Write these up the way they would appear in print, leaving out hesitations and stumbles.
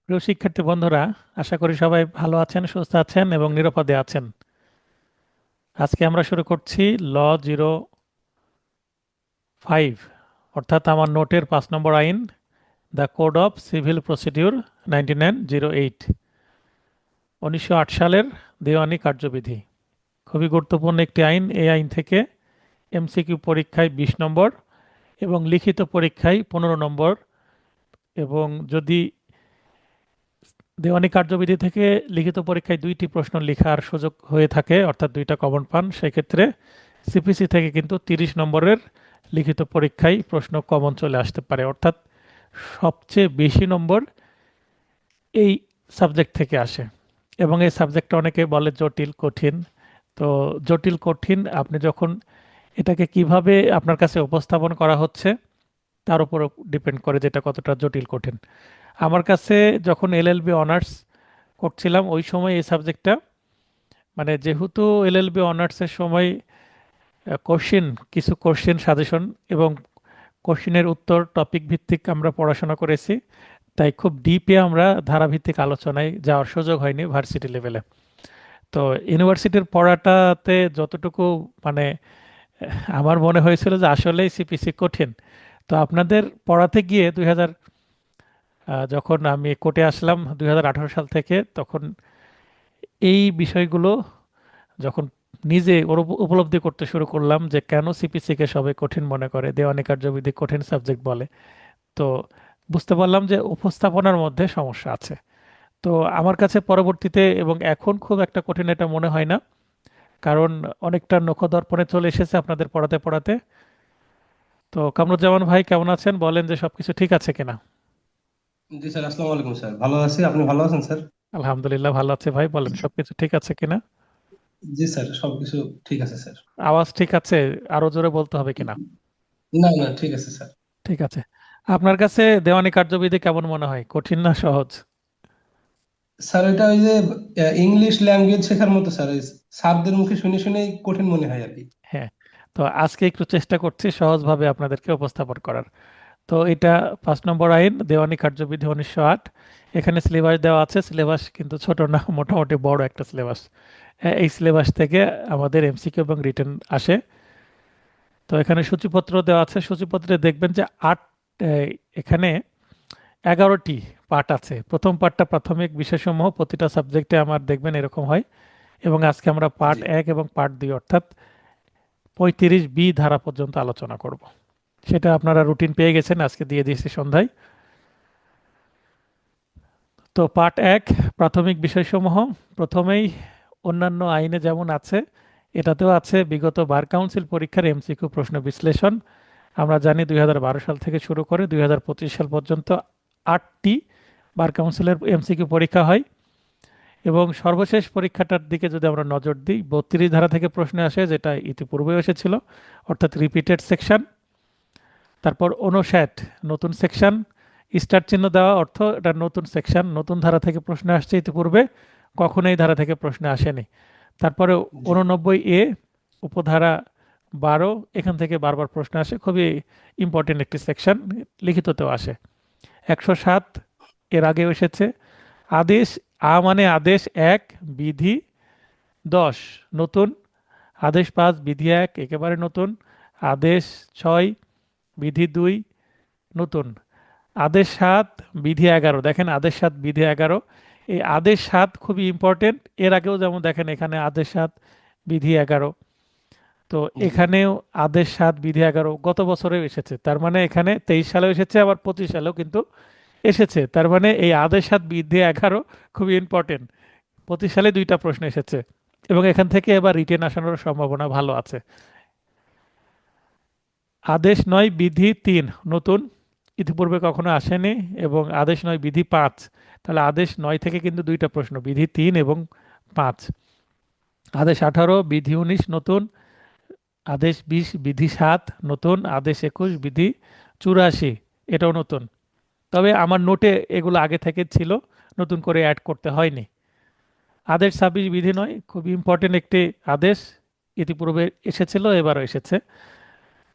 প্রিয় শিক্ষার্থী বন্ধুরা, আশা করি সবাই ভালো আছেন, সুস্থ আছেন এবং নিরাপদে আছেন। আজকে আমরা শুরু করছি ল 05, অর্থাৎ আমার নোটের 5 নম্বর আইন, the code of civil procedure 9908, 1908 সালের দেওয়ানি কার্যবিধি। খুবই গুরুত্বপূর্ণ একটি আইন। এই আইন থেকে এমসিকিউ পরীক্ষায় 20 নম্বর এবং লিখিত পরীক্ষায় 15 নম্বর, এবং যদি দেওয়ানি কার্যবিধি থেকে লিখিত পরীক্ষায় 2টি প্রশ্ন লেখার সুযোগ হয়ে থাকে, অর্থাৎ 2টা কমন পান, সেক্ষেত্রে সিপিসি থেকে কিন্তু 30 নম্বরের লিখিত পরীক্ষায় প্রশ্ন কমন চলে আসতে পারে। অর্থাৎ সবচেয়ে বেশি নম্বর এই সাবজেক্ট থেকে আসে। এবং এই সাবজেক্টটা অনেকে বলে জটিল কঠিন। তো জটিল কঠিন আপনি যখন এটাকে কিভাবে আপনার কাছে উপস্থাপন করা হচ্ছে তার উপর ডিপেন্ড করে যেটা কতটা জটিল কঠিন। আমার কাছে যখন এলএলবি অনার্স করছিলাম ওই সময় এই সাবজেক্টটা, মানে যেহেতু এলএলবি অনার্সের সময় কিছু কোশ্চেন সাজেশন এবং কোশ্চেনের উত্তর টপিক ভিত্তিক আমরা পড়াশোনা করেছি, তাই খুব ডিপে আমরা ধারাভিত্তিক আলোচনায় যাওয়ার সুযোগ হয়নি ভার্সিটি লেভেলে। তো ইউনিভার্সিটির পড়াটাতে যতটুকু মানে আমার মনে হয়েছিল যে আসলেই সিপিসি কঠিন। তো আপনাদের পড়াতে গিয়ে যখন আমি কোর্টে আসলাম 2018 সাল থেকে, তখন এই বিষয়গুলো যখন নিজে উপলব্ধি করতে শুরু করলাম যে কেন সিপিসি কে সবাই কঠিন মনে করে, দেওয়ানি কার্যবিধি কঠিন সাবজেক্ট বলে, তো বুঝতে পারলাম যে উপস্থাপনার মধ্যে সমস্যা আছে। তো আমার কাছে পরবর্তীতে এবং এখন খুব একটা কঠিন এটা মনে হয় না, কারণ অনেকটা নখদর্পণে চলে এসেছে আপনাদের পড়াতে পড়াতে। তো কামরুজ্জামান ভাই কেমন আছেন, বলেন যে সবকিছু ঠিক আছে কিনা। জি স্যার, আসসালামু আলাইকুম স্যার। ভালো আছি, আপনি ভালো আছেন স্যার? আলহামদুলিল্লাহ ভালো আছে ভাই, বলেন সবকিছু ঠিক আছে কিনা। জি স্যার, সবকিছু ঠিক আছে স্যার। আওয়াজ ঠিক আছে, আরো জোরে বলতে হবে কিনা। না না, ঠিক আছে স্যার। ঠিক আছে। আপনার কাছে দেওয়ানি কার্যবিধি কেমন মনে হয়, কঠিন না সহজ? স্যার এটা ওই যে ইংলিশ ল্যাঙ্গুয়েজ শেখার মতো স্যার, ওই স্যারদের মুখে শুনে শুনেই কঠিন মনে হয় আর কি। হ্যাঁ। তো আজকে একটু চেষ্টা করছি সহজভাবে আপনাদেরকে উপস্থাপন করার। তো এটা 5 নম্বর আইন, দেওয়ানি কার্যবিধি 1908। এখানে সিলেবাস দেওয়া আছে, সিলেবাস কিন্তু ছোট না, মোটামুটি বড় একটা সিলেবাস। এই সিলেবাস থেকে আমাদের এমসিকিউ এবং রিটেন আসে। তো এখানে সূচিপত্র দেওয়া আছে, সূচিপত্রে দেখবেন যে এই, এখানে 11টি পার্ট আছে। প্রথম পার্টটা প্রাথমিক বিষয়সমূহ, প্রতিটা সাবজেক্টে আমার দেখবেন এরকম হয়। এবং আজকে আমরা পার্ট জি 1 এবং পার্ট 2, অর্থাৎ 35 বি ধারা পর্যন্ত আলোচনা করব। সেটা আপনারা রুটিন পেয়ে গেছেন, আজকে দিয়ে দিয়েছি সন্ধ্যায়। তো পার্ট 1, প্রাথমিক বিষয়সমূহ। প্রথমেই অন্যান্য আইনে যেমন আছে এটাতেও আছে বিগত বার কাউন্সিল পরীক্ষার এমসিকিউ প্রশ্ন বিশ্লেষণ। আমরা জানি 2012 সাল থেকে শুরু করে 2025 সাল পর্যন্ত 8টি বার কাউন্সিলের এমসিকিউ পরীক্ষা হয়। এবং সর্বশেষ পরীক্ষাটার দিকে যদি আমরা নজর দিই, 32 ধারা থেকে প্রশ্ন আসে, যেটা ইতিপূর্বে এসেছিল, অর্থাৎ রিপিটেড সেকশন। তারপর 59 নতুন সেকশন, স্টার চিহ্ন দেওয়া অর্থ এটা নতুন সেকশন, নতুন ধারা থেকে প্রশ্ন আসছে, ইতিপূর্বে কখনো এই ধারা থেকে প্রশ্ন আসেনি। তারপরে জি 89 এ উপধারা 12, এখান থেকে বারবার প্রশ্ন আসে, খুবই ইম্পর্টেন্ট একটি সেকশন, লিখিততেও আসে। 107 এর আগেও এসেছে। আদেশ, মানে আদেশ 1, বিধি 10 নতুন। আদেশ 5, বিধি 1 একেবারে নতুন। আদেশ 6, বিধি 2 নতুন। আদেশ 7, বিধি 11, দেখেন আদেশ 7, বিধি 11। এই আদেশ 7 খুবই ইম্পর্টেন্ট। এর আগেও যেমন দেখেন এখানে আদেশ 7, বিধি 11। তো জি এখানেও আদেশ 7, বিধি 11 গত বছরেও এসেছে, তার মানে এখানে 23 সালেও এসেছে, আবার 25 সালেও কিন্তু এসেছে। তার মানে এই আদেশ 7, বিধি 11 খুবই ইম্পর্টেন্ট। 25 সালে 2টা প্রশ্ন এসেছে এবং এখান থেকে এবার রিটেন আসানোর সম্ভাবনা ভালো আছে। আদেশ 9, বিধি 3 নতুন, ইতিপূর্বে কখনো আসেনি। এবং আদেশ 9, বিধি 5, তাহলে আদেশ 9 থেকে কিন্তু 2টা প্রশ্ন, বিধি 3 এবং 5। আদেশ 18, বিধি 19 নতুন। আদেশ 20, বিধি 7 নতুন। আদেশ 21, বিধি 84, এটাও নতুন। তবে আমার নোটে এগুলো আগে থেকে ছিল, নতুন করে অ্যাড করতে হয়নি। আদেশ 26, বিধি 9 খুবই ইম্পর্টেন্ট একটি আদেশ, ইতিপূর্বে এসেছিল, এবারও এসেছে।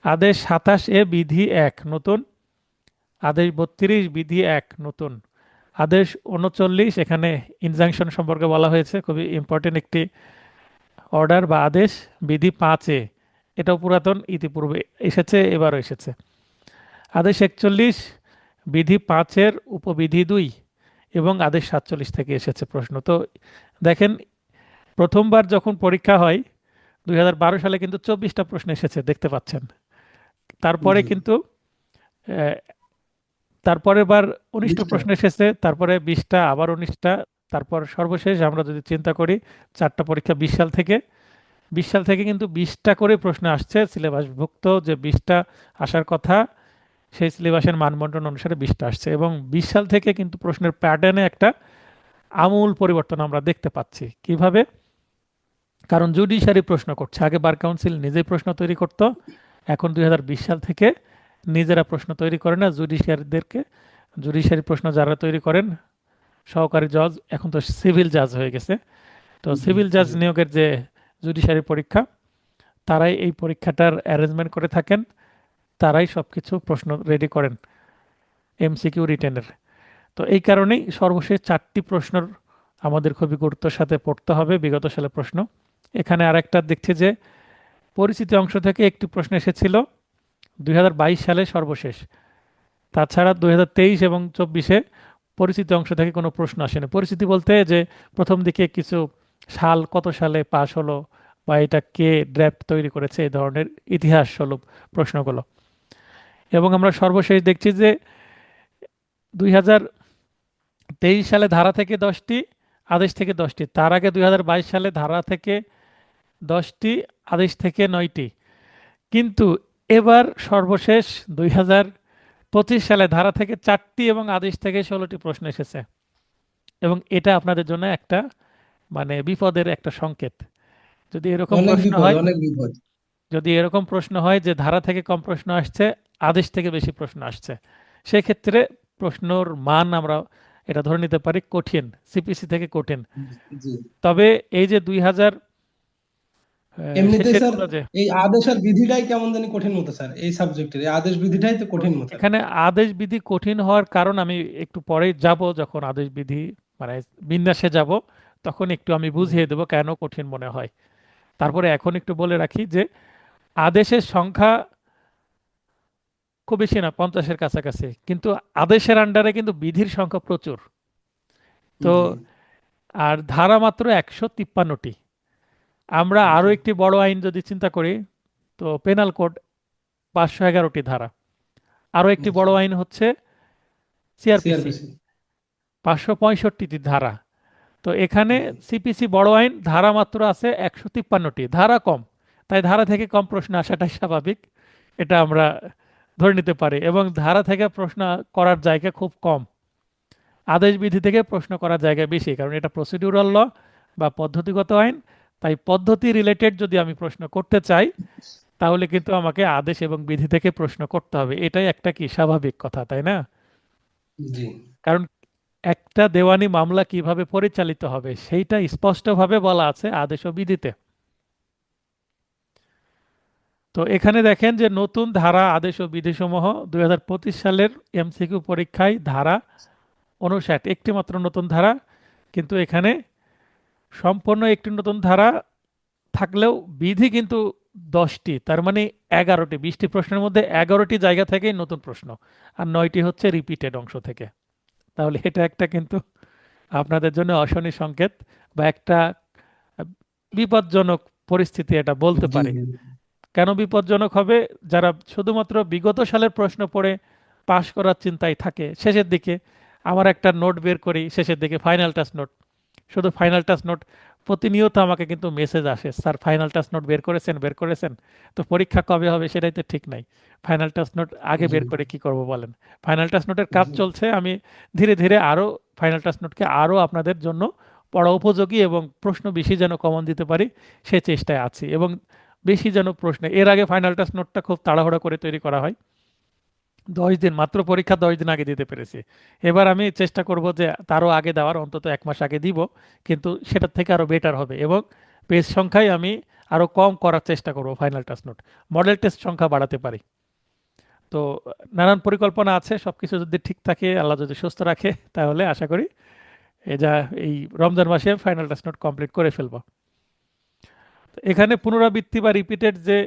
আদেশ 27 এ, বিধি 1 নতুন। আদেশ 32 বিধি 1 নতুন, আদেশ 39 এখানে ইনজাংশন সম্পর্কে বলা হয়েছে, খুবই ইম্পর্টেন্ট একটি অর্ডার বা আদেশ। বিধি 5 এটাও পুরাতন, ইতিপূর্বে এসেছে, এবারও এসেছে। আদেশ 41 বিধি 5 উপবিধি 2 এবং আদেশ 47 থেকে এসেছে প্রশ্ন। তো দেখেন, প্রথমবার যখন পরীক্ষা হয় 2012 সালে কিন্তু 24টা প্রশ্ন এসেছে, দেখতে পাচ্ছেন। তারপরে জি কিন্তু আহ, তারপরের বার 19টা 20টা। প্রশ্ন এসেছে, তারপরে 20টা, আবার 19টা, তারপর সর্বশেষ আমরা যদি চিন্তা করি 4টা পরীক্ষা 20 সাল থেকে কিন্তু 20টা করে প্রশ্ন আসছে সিলেবাসভুক্ত, যে 20টা আসার কথা সেই সিলেবাসের মানবন্টন অনুসারে 20টা আসছে। এবং 20 সাল থেকে কিন্তু প্রশ্নের প্যাটার্নে একটা আমূল পরিবর্তন আমরা দেখতে পাচ্ছি। কিভাবে? কারণ জুডিশিয়ারি প্রশ্ন করছে, আগে বার কাউন্সিল নিজেই প্রশ্ন তৈরি করত, এখন 2020 সাল থেকে নিজেরা প্রশ্ন তৈরি করে না, জুডিশিয়ারি প্রশ্ন যারা তৈরি করেন সহকারী জজ, এখন তো সিভিল জাজ হয়ে গেছে, তো জি সিভিল জাজ জি নিয়োগের যে জুডিশিয়ারি পরীক্ষা, তারাই এই পরীক্ষাটার অ্যারেঞ্জমেন্ট করে থাকেন, তারাই সবকিছু প্রশ্ন রেডি করেন এমসিকিউ রিটেনের। তো এই কারণেই সর্বশেষ 4টি প্রশ্ন আমাদের খুবই গুরুত্বের সাথে পড়তে হবে, বিগত সালের প্রশ্ন। এখানে আরেকটা দেখছি যে পরিচিতি অংশ থেকে একটি প্রশ্ন এসেছিল 2022 সালে সর্বশেষ। তাছাড়া 2023 এবং 24-এ পরিচিতি অংশ থেকে কোনো প্রশ্ন আসেনি। পরিচিতি বলতে যে প্রথম দিকে কিছু সাল, কত সালে পাশ হলো, বা এটা কে ড্রাফট তৈরি করেছে, এই ধরনের ইতিহাস স্বরূপ প্রশ্নগুলো। এবং আমরা সর্বশেষ দেখছি যে 2023 সালে ধারা থেকে 10টি, আদেশ থেকে 10টি, তার আগে 2022 সালে ধারা থেকে 10টি, আদেশ থেকে 9টি। কিন্তু এবার সর্বশেষ 2025 সালে ধারা থেকে 4টি এবং আদেশ থেকে 16টি প্রশ্ন এসেছে। এবং এটা আপনাদের জন্য একটা মানে বিপদের একটা সংকেত। যদি এরকম অনেক প্রশ্ন বিপদ, হয়, অনেক বিপদ। যে ধারা থেকে কম প্রশ্ন আসছে, আদেশ থেকে বেশি প্রশ্ন আসছে, সেক্ষেত্রে প্রশ্নর মান আমরা এটা ধরে নিতে পারি কঠিন, সিপিসি থেকে কঠিন। জি তবে এই যে 2000 এমনিতে শেষের স্যার গুলো যে, এই আদেশ আর বিধিটাই কেমন জানি কঠিন মতো স্যার, এই সাবজেক্টের এই আদেশ বিধিটাই তো তো কঠিন মতো। এখানে আদেশ বিধি কঠিন হওয়ার কারণ আমি একটু পরেই যাব, যখন আদেশ বিধি মানে বিন্যাসে যাব, তখন একটু আমি জি বুঝিয়ে দেবো কেন কঠিন মনে হয়। তারপরে এখন একটু বলে রাখি যে আদেশের সংখ্যা খুব বেশি না, 50-এর কাছাকাছি, কিন্তু আদেশের আন্ডারে কিন্তু বিধির সংখ্যা প্রচুর। তো জি আর ধারা মাত্র 153টি। আমরা আরো জি একটি বড় আইন যদি চিন্তা করি, তো পেনাল কোড 511টি ধারা। আরো একটি জি বড় আইন হচ্ছে সিআরপিসি, সিআরপিসি। 565টি ধারা। তো এখানে সিপিসি বড় আইন, ধারা মাত্র আছে 153টি, ধারা কম, তাই ধারা থেকে কম প্রশ্ন আসাটাই স্বাভাবিক, এটা আমরা ধরে নিতে পারি। এবং ধারা থেকে প্রশ্ন করার জায়গা খুব কম, আদেশ বিধি থেকে প্রশ্ন করার জায়গা বেশি, কারণ এটা প্রসিডিউরাল ল বা পদ্ধতিগত আইন। তাই পদ্ধতি রিলেটেড যদি আমি প্রশ্ন করতে চাই, তাহলে কিন্তু আমাকে আদেশ এবং বিধি থেকে প্রশ্ন করতে হবে, এটাই একটা কি স্বাভাবিক কথা, তাই না? জি কারণ একটা দেওয়ানি মামলা কিভাবে পরিচালিত হবে সেইটা স্পষ্টভাবে বলা আছে আদেশ ও বিধিতে। তো এখানে দেখেন যে নতুন ধারা, আদেশ ও বিধিসমূহ 2025 সালের এমসিকিউ পরীক্ষায় ধারা 59 একটি মাত্র নতুন ধারা, কিন্তু এখানে সম্পূর্ণ একটি নতুন ধারা থাকলেও বিধি কিন্তু 10টি, তার মানে 11টি, 20টি প্রশ্নের মধ্যে 11টি জায়গা থেকেই নতুন প্রশ্ন, আর 9টি হচ্ছে রিপিটেড অংশ থেকে। তাহলে এটা একটা কিন্তু আপনাদের জন্য অশনি সংকেত, বা একটা বিপজ্জনক পরিস্থিতি এটা বলতে জি পারি। জি কেন বিপজ্জনক হবে? যারা শুধুমাত্র বিগত সালের প্রশ্ন পড়ে পাশ করার চিন্তায় থাকে শেষের দিকে, আমার একটা নোট বের করি শেষের দিকে, ফাইনাল টাচ নোট, শুধু ফাইনাল টাচ নোট, প্রতিনিয়ত আমাকে কিন্তু মেসেজ আসে, স্যার ফাইনাল টাচ নোট বের করেছেন, তো পরীক্ষা কবে হবে সেটাই তো ঠিক নাই, ফাইনাল টাচ নোট আগে জি বের করে কি করব বলেন। ফাইনাল টাচ নোটের কাজ জি চলছে, আমি ধীরে ধীরে আরও ফাইনাল টাচ নোটকে আরও আপনাদের জন্য পড়া উপযোগী এবং প্রশ্ন বেশি যেন কমন দিতে পারি সে চেষ্টায় আছি। এবং বেশি যেন প্রশ্ন, এর আগে ফাইনাল টাচ নোটটা খুব তাড়াহুড়ো করে তৈরি করা হয়, 10 দিন মাত্র, পরীক্ষা 10 দিন আগে দিতে পেরেছি। এবার আমি চেষ্টা করব যে তারও আগে দেওয়ার, অন্তত 1 মাস আগে দিব, কিন্তু সেটার থেকে আরও বেটার হবে। এবং পেজ সংখ্যায় আমি আরও কম করার চেষ্টা করব final touch note, model test সংখ্যা বাড়াতে পারি। তো নানান পরিকল্পনা আছে, সবকিছু যদি ঠিক থাকে, আল্লাহ যদি সুস্থ রাখে, তাহলে আশা করি এই রমজান মাসে ফাইনাল টেস্ট নোট কমপ্লিট করে ফেলবো। তো এখানে পুনরাবৃত্তি বা রিপিটেড যে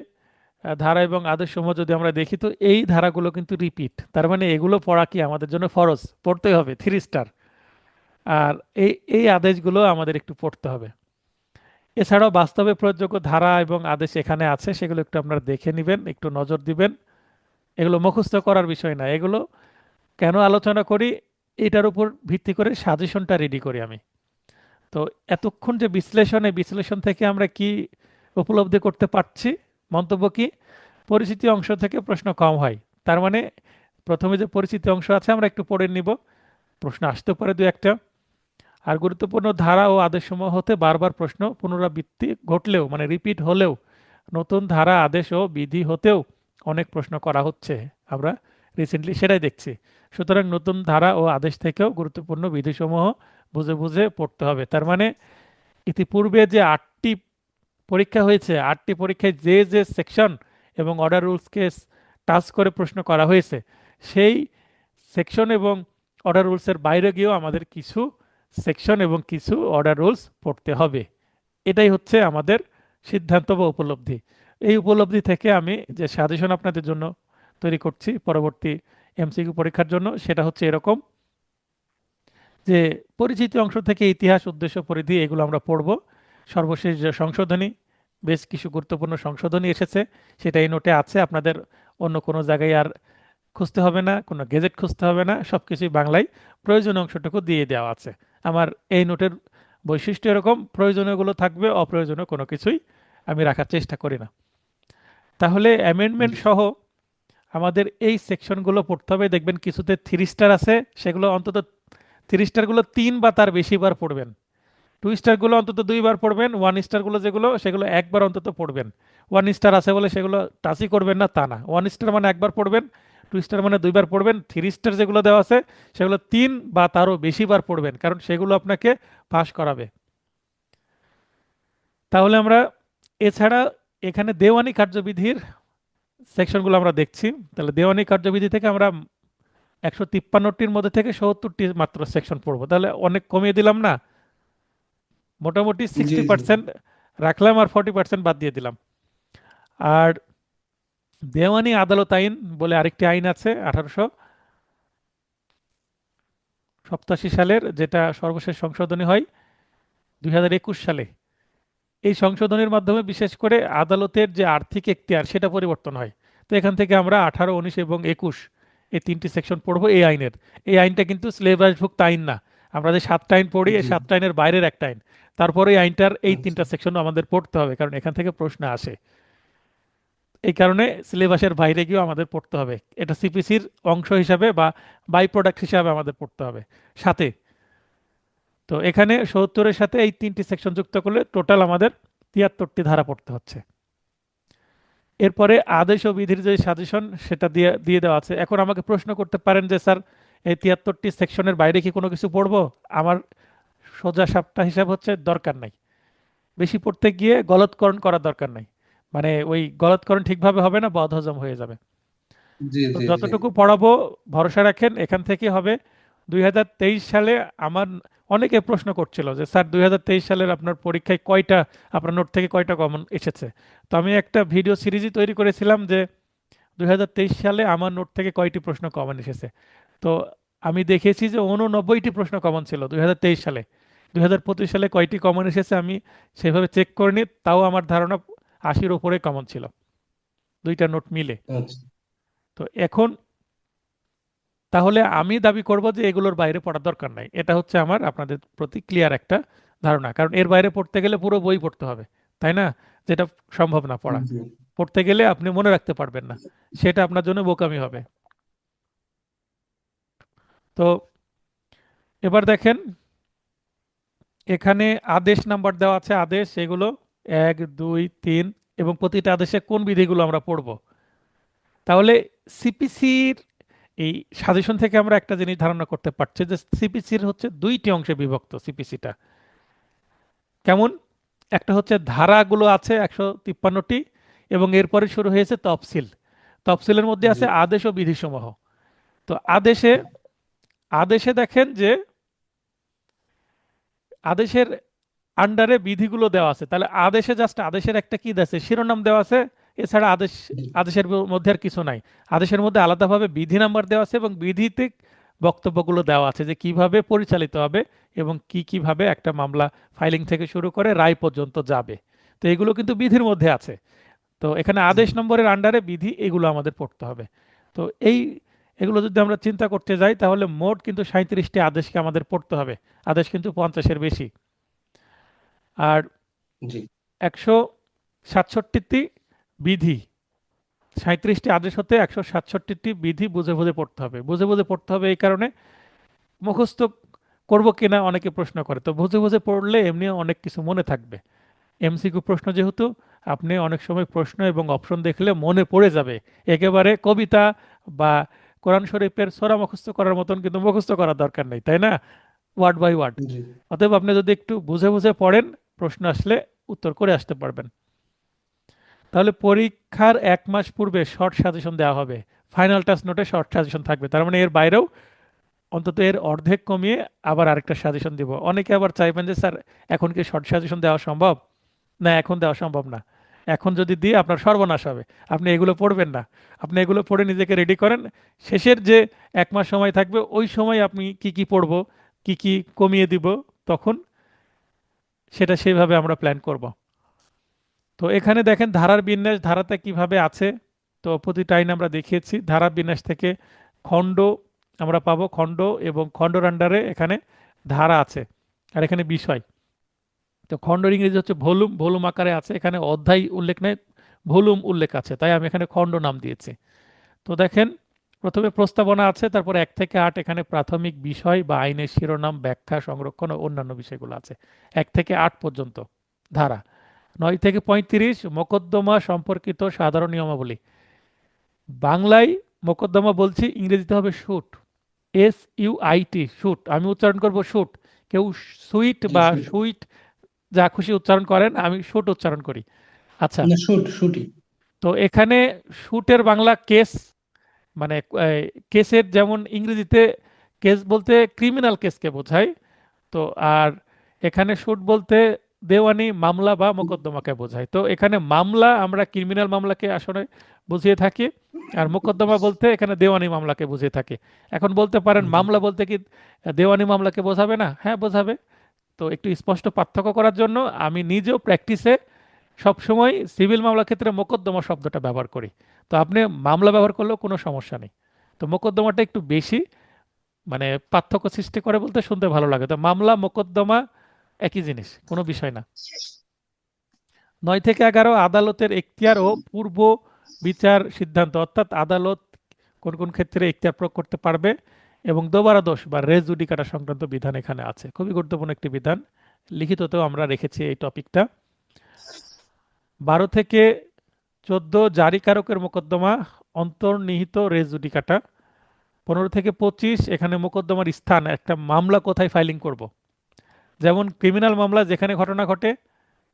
ধারা এবং আদেশসমূহ যদি আমরা দেখি, তো এই ধারাগুলো কিন্তু রিপিট, তার মানে এগুলো পড়া কি আমাদের জন্য ফরজ, পড়তে হবে 3 স্টার। আর এই আদেশগুলো আমাদের একটু পড়তে হবে। এছাড়াও বাস্তবে প্রয়োগযোগ্য ধারা এবং আদেশ এখানে আছে, সেগুলো একটু আপনারা দেখে নেবেন, একটু নজর দিবেন। এগুলো মুখস্থ করার বিষয় না, এগুলো কেন আলোচনা করি, এটার উপর ভিত্তি করে সাজেশনটা রেডি করি আমি। তো এতক্ষণ যে বিশ্লেষণ থেকে আমরা কি উপলব্ধি করতে পারছি, মন্তব্য কি, পরিচিতি অংশ থেকে প্রশ্ন কম হয়। তার মানে প্রথমে যে পরিচিতি অংশ আছে আমরা একটু পড়ে নিব, প্রশ্ন আসতে পারে দু একটা। আর গুরুত্বপূর্ণ ধারা ও আদেশসমূহ হতে বারবার প্রশ্ন পুনরাবৃত্তি ঘটলেও, মানে রিপিট হলেও, নতুন ধারা আদেশ ও বিধি হতেও অনেক প্রশ্ন করা হচ্ছে, আমরা রিসেন্টলি সেটাই দেখছি। সুতরাং নতুন ধারা ও আদেশ থেকেও গুরুত্বপূর্ণ বিধিসমূহ বুঝে বুঝে পড়তে হবে। তার মানে ইতিপূর্বে যে 8টি পরীক্ষা হয়েছে, 8টি পরীক্ষায় যে যে সেকশন এবং অর্ডার রুলসকে টাচ করে প্রশ্ন করা হয়েছে, সেই সেকশন এবং অর্ডার রুলসের বাইরে গিয়েও আমাদের কিছু সেকশন এবং কিছু অর্ডার রুলস পড়তে হবে। এটাই হচ্ছে আমাদের সিদ্ধান্ত বা উপলব্ধি। এই উপলব্ধি থেকে আমি যে সাজেশন আপনাদের জন্য তৈরি করছি পরবর্তী এমসিকিউ পরীক্ষার জন্য, সেটা হচ্ছে এরকম যে পরিচিতি অংশ থেকে ইতিহাস, উদ্দেশ্য, পরিধি, এগুলো আমরা পড়ব। সর্বশেষ যে সংশোধনী, বেশ কিছু গুরুত্বপূর্ণ সংশোধনী এসেছে, সেটা এই নোটে আছে, আপনাদের অন্য কোনো জায়গায় আর খুঁজতে হবে না, কোনো গেজেট খুঁজতে হবে না, সব কিছুই বাংলায় প্রয়োজনীয় অংশটুকু দিয়ে দেওয়া আছে। আমার এই নোটের বৈশিষ্ট্য এরকম, প্রয়োজনীয়গুলো থাকবে, অপ্রয়োজনীয় কোনো কিছুই আমি রাখার চেষ্টা করি না। তাহলে অ্যামেন্ডমেন্ট জি সহ আমাদের এই সেকশনগুলো পড়তে হবে। দেখবেন কিছুতে 3 স্টার আছে, সেগুলো অন্তত 3 স্টারগুলো 3 বা তার বেশি বার পড়বেন। 2 স্টারগুলো অন্তত 2 বার পড়বেন। 1 স্টারগুলো যেগুলো, সেগুলো একবার অন্তত পড়বেন। 1 স্টার আছে বলে সেগুলো টাচই করবেন না তা না, 1 স্টার মানে একবার পড়বেন, 2 স্টার মানে 2 বার পড়বেন। 3 স্টার যেগুলো দেওয়া আছে সেগুলো 3 বা তারও বেশি বার পড়বেন, কারণ সেগুলো আপনাকে পাস করাবে। তাহলে আমরা এছাড়া এখানে দেওয়ানি কার্যবিধির সেকশনগুলো আমরা দেখছি। তাহলে দেওয়ানি কার্যবিধি থেকে আমরা 153টির মধ্যে থেকে 70টি মাত্র সেকশন পড়বো, তাহলে অনেক কমিয়ে দিলাম না? মোটামুটি জি 60% রাখলাম আর 40% বাদ দিয়ে দিলাম। আর দেওয়ানি আদালত আইন বলে আরেকটি আইন আছে 1887 সালের, যেটা সর্বশেষ সংশোধনী হয় 2021 সালে। এই সংশোধনীর মাধ্যমে বিশেষ করে আদালতের যে আর্থিক এখতিয়ার সেটা পরিবর্তন হয়। তো এখান থেকে আমরা 18, 19 এবং 21 এই 3টি সেকশন পড়বো এই আইনের। এই আইনটা কিন্তু সিলেবাসভুক্ত আইন না, আমরা যে 7টা আইন পড়ি এই জি 7টা আইনের বাইরের একটা আইন। তারপরে এই আইনটার এই আচ্ছা 3টা সেকশনও আমাদের পড়তে হবে, কারণ এখান থেকে প্রশ্ন আসে। এই কারণে সিলেবাসের বাইরে গিয়েও আমাদের পড়তে হবে, এটা সিপিসির অংশ হিসাবে বা বাই প্রোডাক্ট হিসাবে আমাদের পড়তে হবে সাথে। তো এখানে 70-এর সাথে এই 3টি সেকশন যুক্ত করলে টোটাল আমাদের 73টি ধারা পড়তে হচ্ছে। এরপরে আদেশ ও বিধির যে সাজেশন সেটা দিয়ে দিয়ে দেওয়া আছে। এখন আমাকে প্রশ্ন করতে পারেন যে স্যার, এই 73টি সেকশনের বাইরে কি কোনো কিছু পড়বো? আমার সোজা সাপটা হিসাব হচ্ছে দরকার নাই। বেশি পড়তে গিয়ে গলতকরণ করার দরকার নাই, মানে ওই গলতকরণ ঠিকভাবে হবে না, বদহজম হয়ে যাবে। জি তো জি জি যতটুকু পড়াবো ভরসা রাখেন এখান থেকে হবে। 2023 সালে আমার অনেকে প্রশ্ন করছিল যে স্যার 2023 সালের আপনার পরীক্ষায় কয়টা, আপনার নোট থেকে কয়টা কমন এসেছে। তো আমি একটা ভিডিও সিরিজই তৈরি করেছিলাম যে 2023 সালে আমার নোট থেকে কয়টি প্রশ্ন কমন এসেছে। তো আমি দেখেছি যে 89টি প্রশ্ন কমন ছিল 2023 সালে। 2025 সালে কয়টি কমন এসেছে আমি সেভাবে চেক করিনি, তাও আমার ধারণা 80-র উপরে কমন ছিল, দুইটা নোট মিলে। আচ্ছা তো এখন তাহলে আমি দাবি করব যে এগুলোর বাইরে পড়ার দরকার নাই, এটা হচ্ছে আমার আপনাদের প্রতি ক্লিয়ার একটা ধারণা। কারণ এর বাইরে পড়তে গেলে পুরো বই পড়তে হবে, তাই না? যেটা সম্ভব না পড়া। জি পড়তে গেলে আপনি মনে রাখতে পারবেন না, সেটা আপনার জন্য বোকামি হবে। তো এবার দেখেন, এখানে আদেশ নাম্বার দেওয়া আছে, আদেশ এগুলো 1, 2, 3, এবং প্রতিটা আদেশে কোন বিধিগুলো আমরা পড়ব। তাহলে সিপিসির এই সাজেশন থেকে আমরা একটা জিনিস ধারণা করতে পারছি যে সিপিসির হচ্ছে 2টি অংশে বিভক্ত সিপিসিটা। কেমন? একটা হচ্ছে ধারাগুলো আছে 153টি, এবং এরপরে শুরু হয়েছে তফসিল। তফসিলের মধ্যে জি আছে আদেশ ও বিধিসমূহ। তো আদেশে আদেশে দেখেন যে আদেশের আন্ডারে বিধিগুলো দেওয়া আছে, তাহলে আদেশে জাস্ট আদেশের একটা কি আছে, শিরোনাম দেওয়া আছে। এছাড়া জি আদেশের মধ্যে আর কিছু নাই। আদেশের মধ্যে আলাদাভাবে বিধি নাম্বার দেওয়া আছে এবং বিধিতে বক্তব্যগুলো দেওয়া আছে যে কিভাবে পরিচালিত হবে এবং কি কিভাবে একটা মামলা ফাইলিং থেকে শুরু করে রায় পর্যন্ত যাবে। তো এগুলো কিন্তু বিধির মধ্যে আছে। তো এখানে জি আদেশ নম্বরের আন্ডারে বিধি, এগুলো আমাদের পড়তে হবে। তো এই এগুলো যদি আমরা চিন্তা করতে যাই তাহলে মোট কিন্তু 37টি আদেশকে আমাদের পড়তে হবে। আদেশ কিন্তু 50-এর বেশি। আর জি 167টি বিধি, 37টি আদেশ হতে 167টি বিধি বুঝে বুঝে পড়তে হবে। বুঝে বুঝে পড়তে হবে এই কারণে, মুখস্থ করবো কিনা অনেকে প্রশ্ন করে, তো বুঝে বুঝে পড়লে এমনি অনেক কিছু মনে থাকবে। এমসিকিউ প্রশ্ন যেহেতু, আপনি অনেক সময় প্রশ্ন এবং অপশন দেখলে মনে পড়ে যাবে। একেবারে কবিতা বা কোরআন শরীফের সূরা মুখস্থ করার মতন কিন্তু মুখস্থ করার দরকার নেই, তাই না? Word by word. জি অতএব আপনি যদি একটু বুঝে বুঝে পড়েন, প্রশ্ন আসলে উত্তর করে আসতে পারবেন। তাহলে পরীক্ষার 1 মাস পূর্বে শর্ট সাজেশন দেওয়া হবে। ফাইনাল টাচ নোটে শর্ট সাজেশন থাকবে, তার মানে এর বাইরেও অন্তত এর অর্ধেক কমিয়ে আবার আরেকটা সাজেশন দিব। অনেকে আবার চাইবেন যে স্যার এখন কি শর্ট সাজেশন দেওয়া সম্ভব? না, এখন দেওয়া সম্ভব না। এখন যদি দিই আপনার সর্বনাশ হবে। আপনি এগুলো পড়বেন না। আপনি এগুলো পড়ে নিজেকে রেডি করেন। শেষের যে 1 মাস সময় থাকবে ওই সময় আপনি কি কি পড়বো, কি কি কমিয়ে দিব, তখন সেটা সেইভাবে আমরা প্ল্যান করব। তো এখানে দেখেন ধারার বিন্যাস, ধারাতে কিভাবে আছে। তো প্রতিটা আইন আমরা দেখিয়েছি। ধারা বিন্যাস থেকে খণ্ড আমরা পাবো, খণ্ড এবং খণ্ডর আন্ডারে এখানে ধারা আছে। আর এখানে বিষয়। তো খণ্ডর ইংরেজি হচ্ছে ভলিউম, ভলিউম আকারে আছে। এখানে অধ্যায় উল্লেখ নেই, ভলিউম উল্লেখ আছে, তাই আমি এখানে খণ্ড নাম দিয়েছি। তো দেখেন প্রথমে প্রস্তাবনা আছে, তারপর 1 থেকে 8 এখানে প্রাথমিক বিষয় বা আইনের শিরোনাম, ব্যাখ্যা, সংরক্ষণ ও অন্যান্য বিষয়গুলো আছে। 1 থেকে 8 পর্যন্ত ধারা। 9 থেকে 35 মোকদ্দমা সম্পর্কিত সাধারণ নিয়মাবলী। বাংলায় মোকদ্দমা বলছি, ইংরেজিতে হবে শুট। SUIT, shoot. আমি উচ্চারণ করব শুট। কেউ সুইট জি বা শুট সুইট যা খুশি উচ্চারণ করেন, আমি শুট উচ্চারণ করি। আচ্ছা। না শুটি তো এখানে শুটের বাংলা কেস, মানে কেসের যেমন ইংরেজিতে কেস বলতে ক্রিমিনাল কেসকে বোঝায়। তো আর এখানে শুট বলতে দেওয়ানি মামলা বা মোকদ্দমাকে বোঝায়। তো এখানে মামলা আমরা ক্রিমিনাল মামলাকে আসলে বুঝিয়ে থাকি, আর মোকদ্দমা বলতে এখানে দেওয়ানি মামলাকে বুঝিয়ে থাকি। এখন বলতে পারেন জি মামলা বলতে কি দেওয়ানি মামলাকে বোঝাবে না? হ্যাঁ, বোঝাবে। তো একটু স্পষ্ট পার্থক্য করার জন্য আমি নিজেও প্র্যাকটিসে সবসময় সিভিল মামলার ক্ষেত্রে মোকদ্দমা শব্দটা ব্যবহার করি। তো আপনি মামলা ব্যবহার করলেও কোনো সমস্যা নেই। তো মোকদ্দমাটা একটু বেশি মানে পার্থক্য সৃষ্টি করে বলতে শুনতে ভালো লাগে। তো মামলা মোকদ্দমা একই জিনিস, কোনো বিষয় না। 9 থেকে 11 আদালতের এখতিয়ার ও পূর্ব বিচার সিদ্ধান্ত, অর্থাৎ আদালত কোন কোন ক্ষেত্রে এখতিয়ার প্রয়োগ করতে পারবে এবং দোবারা দোষ বা রেজ জুডিকাটা সংক্রান্ত বিধান এখানে আছে। খুবই গুরুত্বপূর্ণ একটি বিধান, লিখিততেও আমরা রেখেছি এই টপিকটা। 12 থেকে 14 জারিকারকের মোকদ্দমা, অন্তর্নিহিত রেজ জুডিকাটা। 15 থেকে 25 এখানে মোকদ্দমার স্থান, একটা মামলা কোথায় ফাইলিং করব। যেমন ক্রিমিনাল মামলা যেখানে ঘটনা ঘটে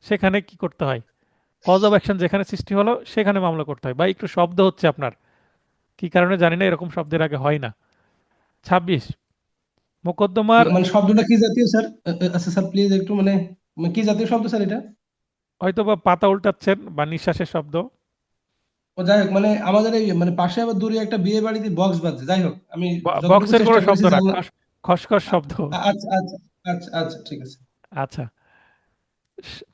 সেখানে কি করতে হয়, কজ অফ অ্যাকশন যেখানে সৃষ্টি হলো সেখানে মামলা করতে হয়। বা একটু শব্দ হচ্ছে আপনার, কি কারণে জানি না, এরকম শব্দের আগে হয় না। 26 মোকদ্দমার, মানে শব্দটা কি জাতীয় স্যার? আচ্ছা স্যার প্লিজ একটু মানে কি জাতীয় শব্দ স্যার এটা? হয়তো বা পাতা উল্টাচ্ছেন বা নিঃশ্বাসের শব্দ। ও যাই হোক, মানে আমাদের এই মানে পাশে আবার দূরে একটা বিয়ে বাড়িতে বক্স বাজছে, যাই হোক আমি যতটুকু বক্সের কোনো চেষ্টা শব্দ করেছি না, জানলা। খসখস শব্দ। আচ্ছা আচ্ছা আচ্ছা আচ্ছা ঠিক আছে। আচ্ছা।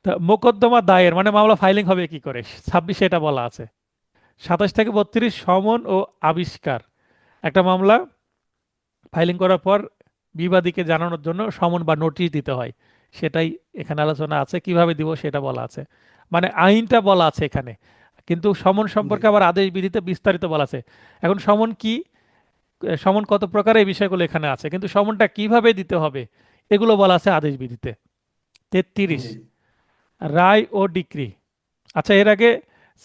তা মোকদ্দমা দায়ের মানে মামলা ফাইলিং হবে কি করে, 26 এটা বলা আছে। 27 থেকে 32 সমন ও আবিষ্কার। একটা মামলা ফাইলিং করার পর বিবাদীকে জানানোর জন্য সমন বা নোটিশ দিতে হয়, সেটাই এখানে আলোচনা আছে। কিভাবে দিব সেটা বলা আছে, মানে আইনটা বলা আছে এখানে। কিন্তু সমন জি সম্পর্কে আবার আদেশ বিধিতে বিস্তারিত বলা আছে। এখন সমন কি, সমন কত প্রকার, এই বিষয়গুলো এখানে আছে, কিন্তু সমনটা কিভাবে দিতে হবে এগুলো বলা আছে আদেশ বিধিতে। 33 জি রায় ও ডিক্রি। আচ্ছা, এর আগে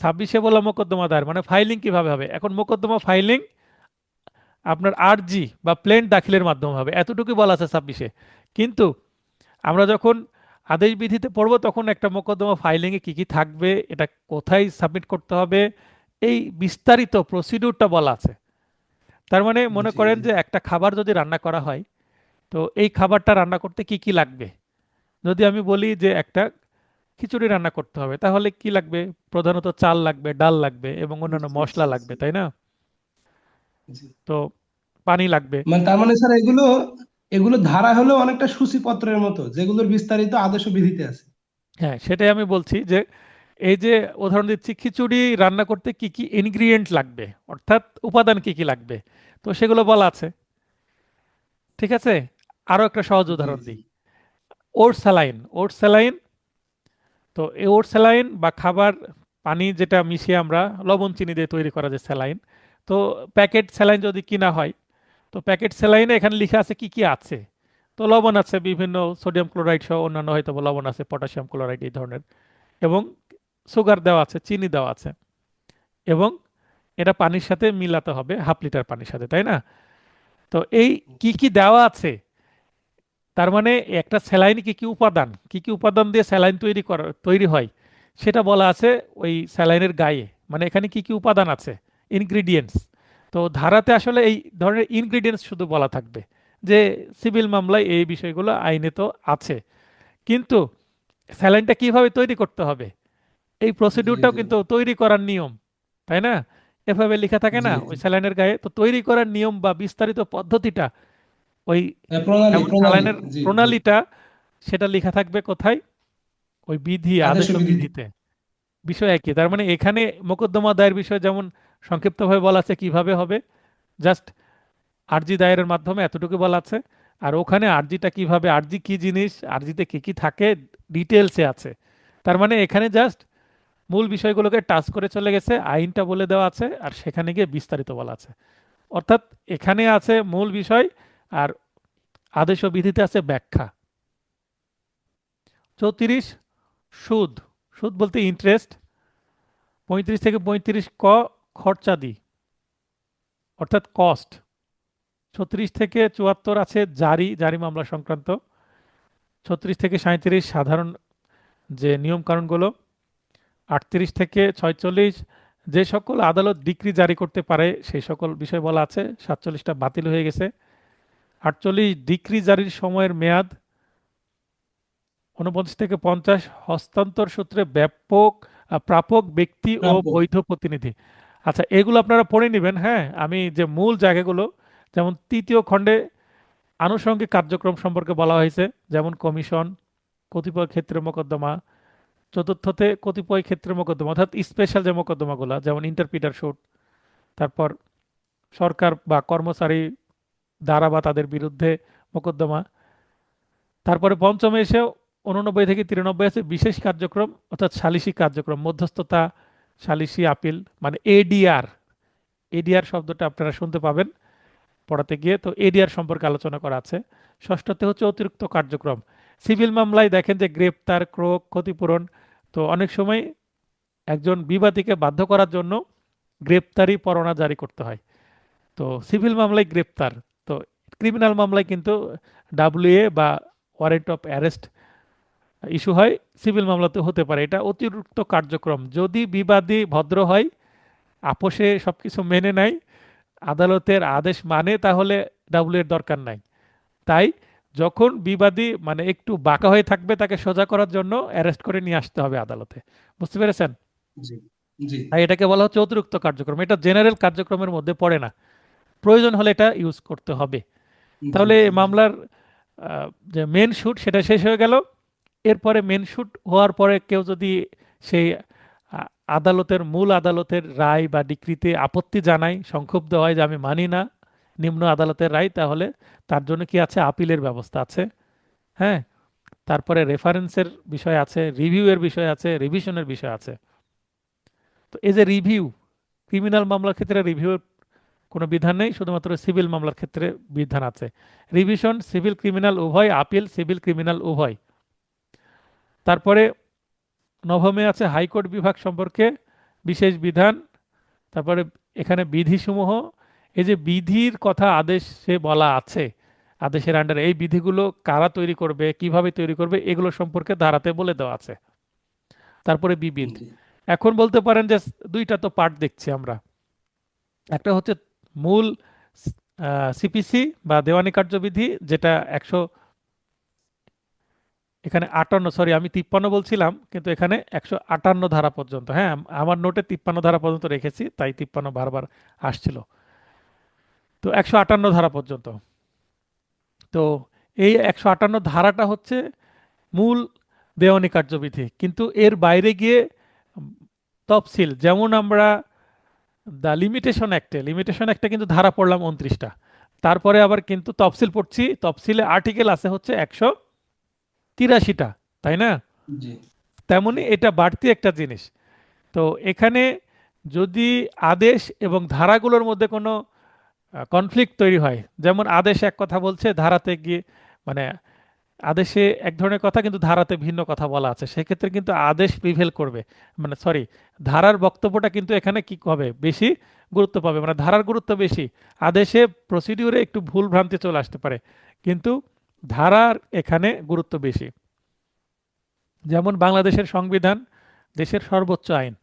26 বললাম মোকদ্দমা দায়ের মানে ফাইলিং কিভাবে হবে। এখন মোকদ্দমা ফাইলিং আপনার আরজি বা প্লেন দাখিলের মাধ্যমে হবে, এতটুকুই বলা আছে 26-এ। কিন্তু আমরা যখন আদেশ বিধিতে পড়বো তখন একটা মোকদ্দমা ফাইলিংয়ে কি কি থাকবে, এটা কোথায় সাবমিট করতে হবে, এই বিস্তারিত প্রসিডিউরটা বলা আছে। তার মানে মনে জি করেন জি যে একটা খাবার যদি রান্না করা হয়, তো এই খাবারটা রান্না করতে কি কি লাগবে। যদি আমি বলি যে একটা খিচুড়ি রান্না করতে হবে, তাহলে কি লাগবে? প্রধানত চাল লাগবে, ডাল লাগবে এবং অন্যান্য জি মশলা জি লাগবে, জি তাই না? জি। তো পানি লাগবে। মানে তার মানে স্যার এগুলো এগুলো ধারা হলো অনেকটা সূচিপত্রের মতো, যেগুলোর বিস্তারিত আদেশ ও বিধিতে আছে। হ্যাঁ, সেটাই আমি বলছি যে এই যে উদাহরণ দিচ্ছি, খিচুড়ি রান্না করতে কি কি ইনগ্রিডিয়েন্ট লাগবে, অর্থাৎ উপাদান কি কি লাগবে, তো সেগুলো বলা আছে। ঠিক আছে। আরো একটা সহজ জি উদাহরণ জি দিই। Oats saline, oats saline. তো এই ওটস স্যালাইন বা খাবার পানি যেটা মিশিয়ে আমরা লবণ চিনি দিয়ে তৈরি করা যে স্যালাইন, তো প্যাকেট স্যালাইন যদি কিনা হয়, তো প্যাকেট স্যালাইনে এখানে লেখা আছে কি কি আছে। তো লবণ আছে, বিভিন্ন সোডিয়াম ক্লোরাইড সহ অন্যান্য হয়তো বা লবণ আছে, পটাশিয়াম ক্লোরাইড এই ধরনের, এবং সুগার দেওয়া আছে, চিনি দেওয়া আছে, এবং এটা পানির সাথে মিলাতে হবে 1/2 লিটার পানির সাথে, তাই না? তো এই কি কি দেওয়া আছে, তার মানে একটা স্যালাইন কি কি উপাদান দিয়ে স্যালাইন তৈরি হয়, সেটা বলা আছে ওই স্যালাইনের গায়ে। মানে এখানে কি কি উপাদান আছে, ইনগ্রিডিয়েন্টস। তো ধারাতে আসলে এই ধরনের ইনগ্রিডিয়েন্টস শুধু বলা থাকবে, যে সিভিল মামলায় এই বিষয়গুলো আইনে তো আছে, কিন্তু স্যালাইনটা কিভাবে তৈরি করতে হবে, এই জি প্রসিডিউরটাও জি কিন্তু তৈরি করার নিয়ম, তাই না? এভাবে লেখা থাকে জি না জি। ওই স্যালাইনের গায়ে, তো তৈরি করার নিয়ম বা বিস্তারিত পদ্ধতিটা, ওই প্রণালী যেমন প্রণালী, স্যালাইনের জি জি। প্রণালীটা, সেটা লেখা থাকবে কোথায়? ওই বিধি, আদেশ আদেশ ও ও বিধি। বিধিতে। বিষয় একই। তার মানে এখানে মোকদ্দমা দায়ের বিষয় যেমন সংক্ষিপ্তভাবে বলা আছে কিভাবে হবে, জাস্ট আরজি দায়েরের মাধ্যমে এতটুকু বলা আছে। আর ওখানে আরজিটা কিভাবে, আরজি কি জিনিস, আরজিতে কি কি থাকে, ডিটেলসে আছে। তার মানে এখানে জাস্ট মূল বিষয়গুলোকে টাচ করে চলে গেছে, আইনটা বলে দেওয়া আছে, আর সেখানে গিয়ে বিস্তারিত বলা আছে। অর্থাৎ এখানে আছে মূল বিষয়, আর আদেশ ও বিধিতে আছে ব্যাখ্যা। 34, সুদ। সুদ বলতে ইন্টারেস্ট। 35 থেকে 35 খরচাদি, অর্থাৎ কস্ট। 36 থেকে 74 আছে জারি, জারি মামলা সংক্রান্ত। 36 থেকে 37 সাধারণ যে নিয়ম কানুনগুলো। 38 থেকে 46 যে সকল আদালত ডিক্রি জারি করতে পারে সেই সকল বিষয় বলা আছে, 47টা বাতিল হয়ে গেছে। 48 ডিক্রি জারির সময়ের মেয়াদ। 49 থেকে 50 হস্তান্তর সূত্রে ব্যাপক প্রাপক ব্যক্তি ও প্রাপ্য। বৈধ প্রতিনিধি। আচ্ছা, এগুলো আপনারা পড়ে নেবেন। হ্যাঁ, আমি যে মূল জায়গাগুলো, যেমন তৃতীয় খণ্ডে আনুষঙ্গিক কার্যক্রম সম্পর্কে বলা হয়েছে, যেমন কমিশন, কতিপয় ক্ষেত্রে মোকদ্দমা। চতুর্থতে কতিপয় ক্ষেত্রে মোকদ্দমা, অর্থাৎ স্পেশাল যে মোকদ্দমাগুলো, যেমন ইন্টারপিটার শুট। তারপর সরকার বা কর্মচারী দ্বারা বা তাদের বিরুদ্ধে মোকদ্দমা। তারপরে পঞ্চমে এসে 89 থেকে 93 আছে বিশেষ কার্যক্রম, অর্থাৎ সালিসি কার্যক্রম, মধ্যস্থতা, সালিসি আপিল, মানে এডিআর। এডিআর শব্দটা আপনারা শুনতে পাবেন পড়াতে গিয়ে, তো এডিআর সম্পর্কে আলোচনা করা আছে। ষষ্ঠতে হচ্ছে অতিরিক্ত কার্যক্রম। সিভিল মামলায় দেখেন যে গ্রেপ্তার, ক্রোক, ক্ষতিপূরণ। তো অনেক সময় একজন বিবাদীকে বাধ্য করার জন্য গ্রেপ্তারি পরোয়ানা জারি করতে হয়। তো সিভিল মামলায় গ্রেপ্তার। তো ক্রিমিনাল মামলায় কিন্তু ডাব্লিউএ বা ওয়ারেন্ট অফ অ্যারেস্ট ইস্যু হয়, সিভিল মামলাতে হতে পারে। এটা অতিরিক্ত কার্যক্রম। যদি বিবাদী ভদ্র হয়, আপোষে সবকিছু মেনে নেয়, আদালতের আদেশ মানে, তাহলে ডাব্লিউ এর দরকার নাই। তাই যখন বিবাদী মানে একটু বাঁকা হয়ে থাকবে, তাকে সোজা করার জন্য অ্যারেস্ট করে নিয়ে আসতে হবে আদালতে। বুঝতে পেরেছেন? জি জি তাই এটাকে বলা হচ্ছে অতিরিক্ত কার্যক্রম। এটা জেনারেল কার্যক্রমের মধ্যে পড়ে না, প্রয়োজন হলে এটা ইউজ করতে হবে। জি তাহলে এই জি মামলার যে মেন শুট সেটা শেষ হয়ে গেল। এরপরে মেন শুট হওয়ার পরে কেউ যদি সেই আ- আদালতের মূল আদালতের রায় বা ডিক্রিতে আপত্তি জানায়, সংক্ষুব্ধ হয় যে আমি মানি না নিম্ন আদালতের রায়, তাহলে তার জন্য কি আছে, আপিলের ব্যবস্থা আছে। হ্যাঁ। তারপরে রেফারেন্সের বিষয় আছে, রিভিউয়ের বিষয় আছে, রিভিশনের বিষয় আছে। তো এই যে রিভিউ, ক্রিমিনাল মামলার ক্ষেত্রে রিভিউর কোনো বিধান নেই, শুধুমাত্র সিভিল মামলার ক্ষেত্রে বিধান আছে। রিভিশন সিভিল ক্রিমিনাল উভয়, আপিল সিভিল ক্রিমিনাল উভয়। তারপরে নবমে আছে হাইকোর্ট বিভাগ সম্পর্কে বিশেষ বিধান। তারপরে এখানে বিধিসমূহ, এই যে বিধির কথা আদেশে বলা আছে, আদেশের আন্ডারে এই বিধিগুলো কারা তৈরি করবে, কিভাবে তৈরি করবে, এগুলো সম্পর্কে ধারাতে বলে দেওয়া আছে। তারপরে বিবিধ, জি এখন বলতে পারেন যে দুইটা তো পার্ট দেখছি আমরা, একটা হচ্ছে মূল সিপিসি বা দেওয়ানি কার্যবিধি, যেটা 100, এখানে 58, সরি আমি 53 বলছিলাম কিন্তু এখানে 158 ধারা পর্যন্ত, হ্যাঁ আমার নোটে 53 ধারা পর্যন্ত রেখেছি তাই 53 বারবার আসছিল। তো 158 ধারা পর্যন্ত। তো এই 158 ধারাটা হচ্ছে মূল দেওয়ানি কার্যবিধি, কিন্তু এর বাইরে গিয়ে উম, তফসিল, যেমন আমরা লিমিটেশন অ্যাক্টে কিন্তু ধারা পড়লাম 29টা, তারপরে আবার কিন্তু তফসিল পড়ছি, তফসিলে আর্টিকেল আছে হচ্ছে 183টা, তাই না? জি তেমনি এটা বাড়তি একটা জিনিস। তো এখানে যদি আদেশ এবং ধারাগুলোর মধ্যে কোনো কনফ্লিক্ট তৈরি হয়, যেমন আদেশ এক কথা বলছে, ধারাতে গিয়ে মানে আদেশে এক ধরনের কথা কিন্তু ধারাতে ভিন্ন কথা বলা আছে, সেক্ষেত্রে কিন্তু আদেশ প্রিভেল করবে, মানে সরি, ধারার বক্তব্যটা কিন্তু এখানে কি হবে, বেশি গুরুত্ব পাবে, মানে ধারার গুরুত্ব বেশি। আদেশে প্রসিডিউরে একটু ভুল ভ্রান্তি চলে আসতে পারে, কিন্তু ধারার এখানে গুরুত্ব বেশি। যেমন বাংলাদেশের সংবিধান দেশের সর্বোচ্চ আইন।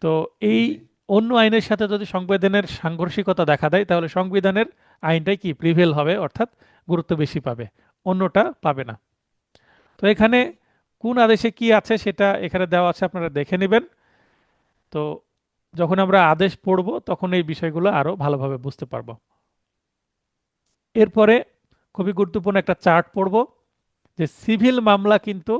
তো এই জি অন্য আইনের সাথে যদি সংবিধানের সাংঘর্ষিকতা দেখা দেয়, তাহলে সংবিধানের আইনটাই কি প্রিভেল হবে, অর্থাৎ গুরুত্ব বেশি পাবে, অন্যটা পাবে না। তো এখানে কোন আদেশে কি আছে সেটা এখানে দেওয়া আছে, আপনারা দেখে নেবেন। তো যখন আমরা আদেশ পড়ব তখন এই বিষয়গুলো আরো ভালোভাবে বুঝতে পারবো। এরপরে খুবই গুরুত্বপূর্ণ একটা চার্ট পড়ব, যে সিভিল মামলা কিন্তু